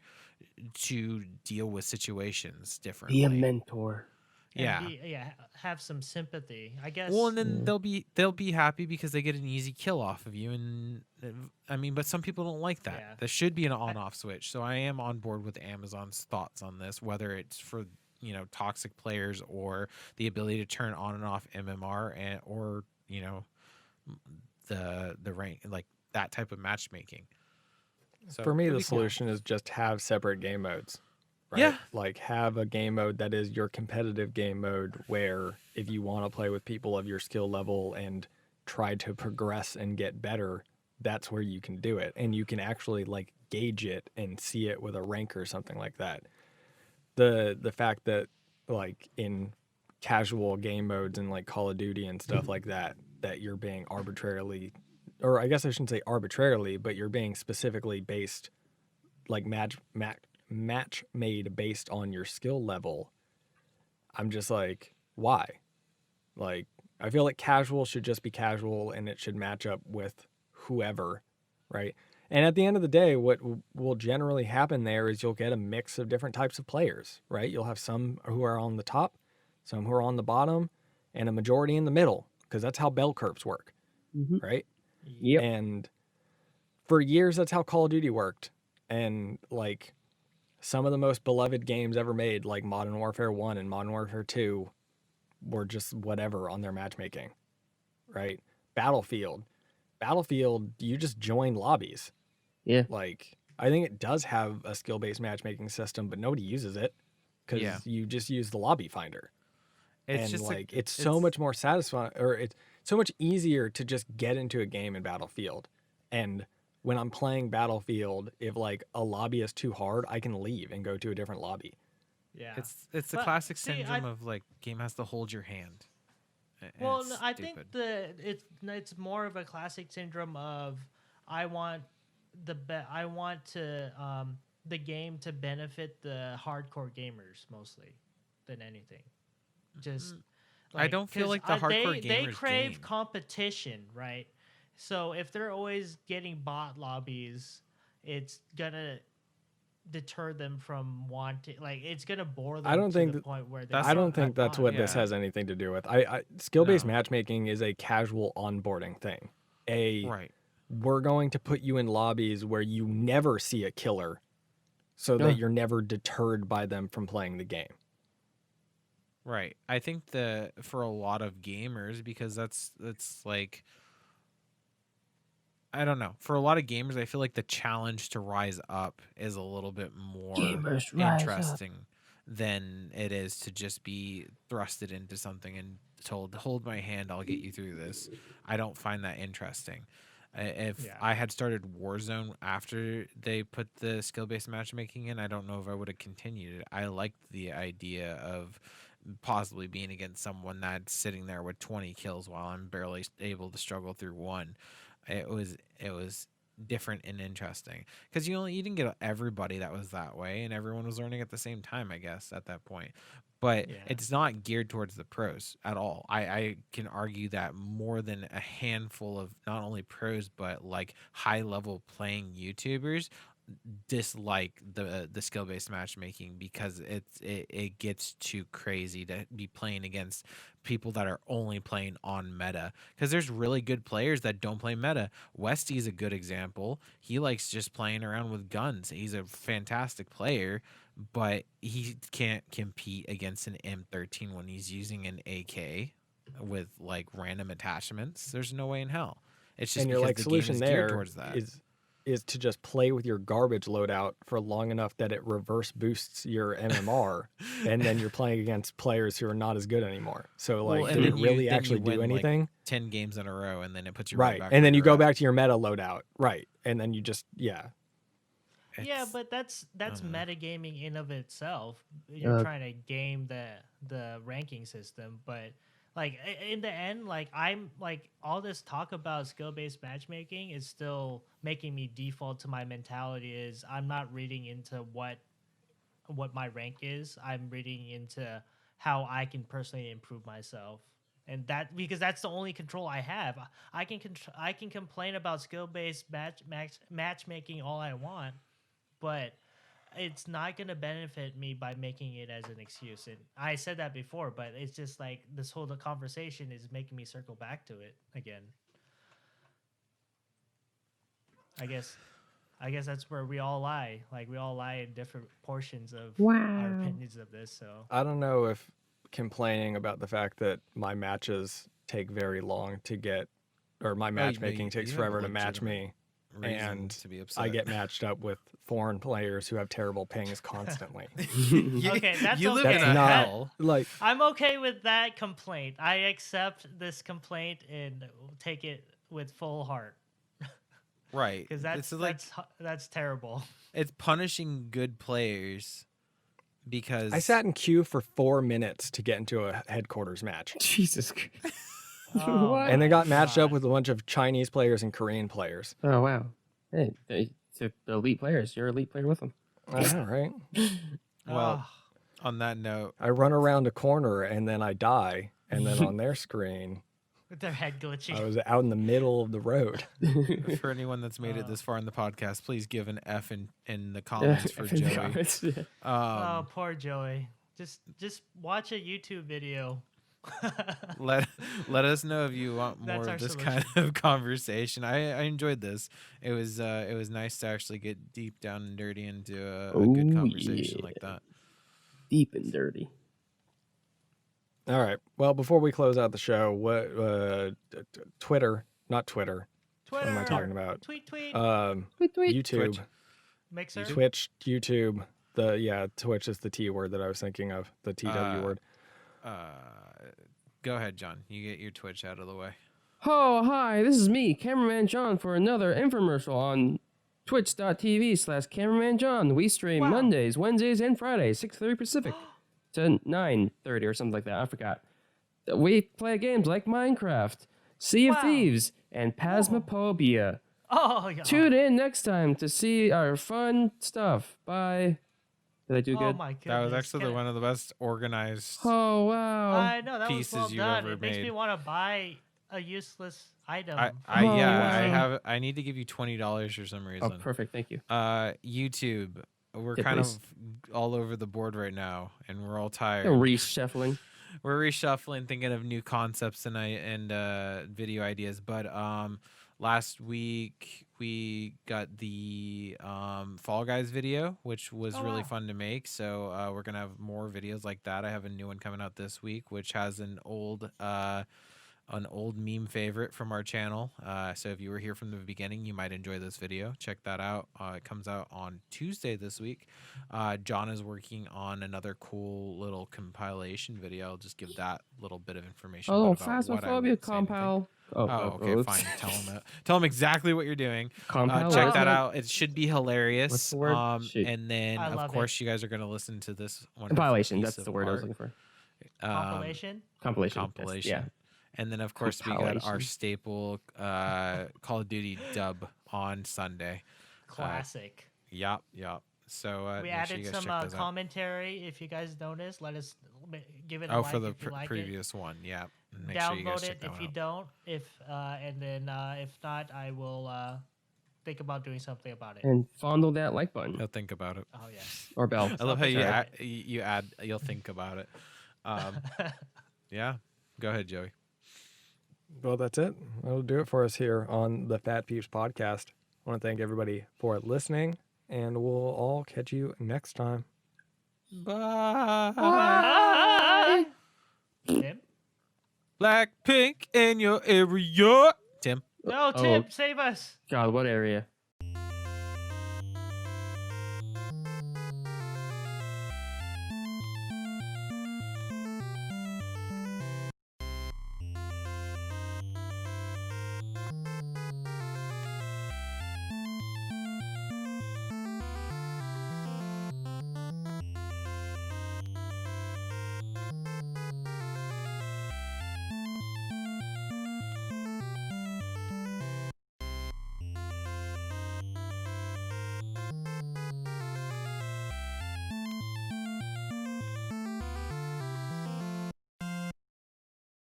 to deal with situations differently. Be a mentor. Have some sympathy, I guess. Well, and then they'll be happy because they get an easy kill off of you, and I mean, but some people don't like that. Yeah. There should be an on-off switch. So I am on board with Amazon's thoughts on this, whether it's for toxic players or the ability to turn on and off MMR or the rank, like that type of matchmaking. So for me, the solution is just have separate game modes. Right? Yeah. Like have a game mode that is your competitive game mode where if you want to play with people of your skill level and try to progress and get better, that's where you can do it. And you can actually like gauge it and see it with a rank or something like that. The fact that like in casual game modes and like Call of Duty and stuff like that you're being arbitrarily, or I guess I shouldn't say arbitrarily, but you're being specifically based like match made based on your skill level. I'm just like, why? Like, I feel like casual should just be casual and it should match up with whoever, right? And at the end of the day, what will generally happen there is you'll get a mix of different types of players, right? You'll have some who are on the top, some who are on the bottom, and a majority in the middle, because that's how bell curves work, right? Yep. And for years, that's how Call of Duty worked. And like some of the most beloved games ever made, like Modern Warfare 1 and Modern Warfare 2, were just whatever on their matchmaking, right? Battlefield, you just join lobbies. Yeah. Like, I think it does have a skill-based matchmaking system, but nobody uses it because you just use the lobby finder. It's and just like, it's so much more satisfying, or it's so much easier to just get into a game in Battlefield. And when I'm playing Battlefield, if like a lobby is too hard, I can leave and go to a different lobby. Yeah. It's the classic syndrome of like game has to hold your hand. Well, I think it's more of a classic syndrome of I want the game to benefit the hardcore gamers mostly than anything. Just I don't feel like the hardcore gamers they crave game. competition, right? So if they're always getting bot lobbies, it's gonna deter them from wanting. Like it's gonna bore them. I don't to think the that- point where That's I not don't think that's what this yeah. has anything to do with. Skill-based No. matchmaking is a casual onboarding thing. Right. We're going to put you in lobbies where you never see a killer so Yeah. that you're never deterred by them from playing the game. Right. I think for a lot of gamers, because that's like, I don't know. For a lot of gamers, I feel like the challenge to rise up is a little bit more Gamers rise up. interesting than it is to just be thrusted into something and told, hold my hand, I'll get you through this. I don't find that interesting. If Yeah. I had started Warzone after they put the skill-based matchmaking in, I don't know if I would have continued it. I liked the idea of possibly being against someone that's sitting there with 20 kills while I'm barely able to struggle through one. It was different and interesting because you didn't get everybody that was that way, and everyone was learning at the same time, I guess, at that point. But Yeah. it's not geared towards the pros at all. I can argue that more than a handful of not only pros but like high level playing YouTubers dislike the skill-based matchmaking because it gets too crazy to be playing against people that are only playing on meta, because there's really good players that don't play meta. Westy's a good example. He likes just playing around with guns. He's a fantastic player, but he can't compete against an M13 when he's using an AK with like random attachments. There's no way in hell. It's just And your because like the solution game is geared there towards that. is to just play with your garbage loadout for long enough that it reverse boosts your MMR, and then you're playing against players who are not as good anymore. So like, Well, and did it then you- really then you actually do win, like, anything? 10 games in a row, and then it puts you Right, back and where then you you're go at. back to your meta loadout, right, and then you just Yeah, It's- but that's know. metagaming in of itself. You're Uh, trying to game the ranking system, but like in the end, like I'm like all this talk about skill-based matchmaking is still making me default to my mentality is I'm not reading into what my rank is. I'm reading into how I can personally improve myself. And that because that's the only control I have. I can complain about skill-based matchmaking all I want, but it's not going to benefit me by making it as an excuse. And I said that before, but it's just like this whole conversation is making me circle back to it again. I guess that's where we all lie. Like we all lie in different portions of our opinions of this. So I don't know if complaining about the fact that my matches take very long to get, or my matchmaking takes you have forever to match me, reason and to be upset. I get matched up with foreign players who have terrible pings constantly. Okay, that's you live okay. in a That's not- hell. Like, I'm okay with that complaint. I accept this complaint and take it with full heart Right. because it's like that's terrible. it's punishing good players because I sat in queue for 4 minutes to get into a headquarters match, Jesus. Christ. Oh, What? and they got my matched up God. with a bunch of Chinese players and Korean players. Oh wow. Hey, they're elite players. You're an elite player with them. I know, right? well, Ah. on that note, I run around a corner and then I die, and then on their screen, With their head glitching. I was out in the middle of the road. for anyone that's made it Oh. this far in the podcast, please give an F in the comments for In the Joey. comments, yeah. Oh, poor Joey. Just watch a YouTube video. let us know if you want more That's our of this solution. kind of conversation. I enjoyed this. It was nice to actually get deep down and dirty into a good Ooh, conversation yeah. like that. Deep and dirty. All right. Well, before we close out the show, what Twitter, not Twitter. Twitter. What am I talking about? Tweet. YouTube, Twitch. Mixer. Twitch, YouTube. Twitch is the T word that I was thinking of, the TW word. Go ahead, John. You get your Twitch out of the way. Oh, hi, this is me, Cameraman John, for another infomercial on twitch.tv/Cameraman John. We stream Wow. Mondays, Wednesdays, and Fridays, 6:30 Pacific to 9:30 or something like that. I forgot. We play games like Minecraft, Sea of Wow. Thieves, and Phasmophobia. Oh, yeah. Tune in next time to see our fun stuff. Bye. Did I do Oh good? my goodness. That was actually Can- one of the best organized. Oh, wow. I know that was pieces well you've done. ever It makes me made. want to buy a useless item. I Oh, yeah, wow. I need to give you $20 for some Oh, reason. perfect. Thank you. YouTube. We're Yeah, kind please. of all over the board right now, and we're all tired. Reshuffling. We're reshuffling, thinking of new concepts and video ideas. But last week we got the Fall Guys video, which was Oh, really wow. fun to make. So we're gonna have more videos like that. I have a new one coming out this week, which has an old meme favorite from our channel. So if you were here from the beginning, you might enjoy this video. Check that out. It comes out on Tuesday this week. John is working on another cool little compilation video. I'll just give that little bit of information. Oh, about what I would phasmophobia say anything. compile. Oh, okay, it's- fine. Tell him exactly what you're doing. Compile. Check what's that it? out. It should be hilarious. What's the word? Shoot. And then I of love course you guys are gonna listen to this wonderful Compilation. piece That's of the word I was art. looking for. Compilation. Compilation. Compilation. Yeah. And then of course we got our Compilation. staple Call of Duty dub on Sunday. Classic. Yup. So We make sure you added guys some check those out. commentary. If you guys noticed, let us give it a Oh, like for the if you like it. previous one, yeah. Make sure you guys Download check it that if one you out. don't. If not, I will think about doing something about it. And fondle that like button He'll think about it. Oh yes. or bell. I love how you Sorry. add. You'll think about it. Yeah. Go ahead, Joey. Well, that's it. That'll do it for us here on the Phat Peeps podcast. I want to thank everybody for listening, and we'll all catch you next time. Bye. Tim? Blackpink in your area. Tim. No, Tim, save us. God, what area?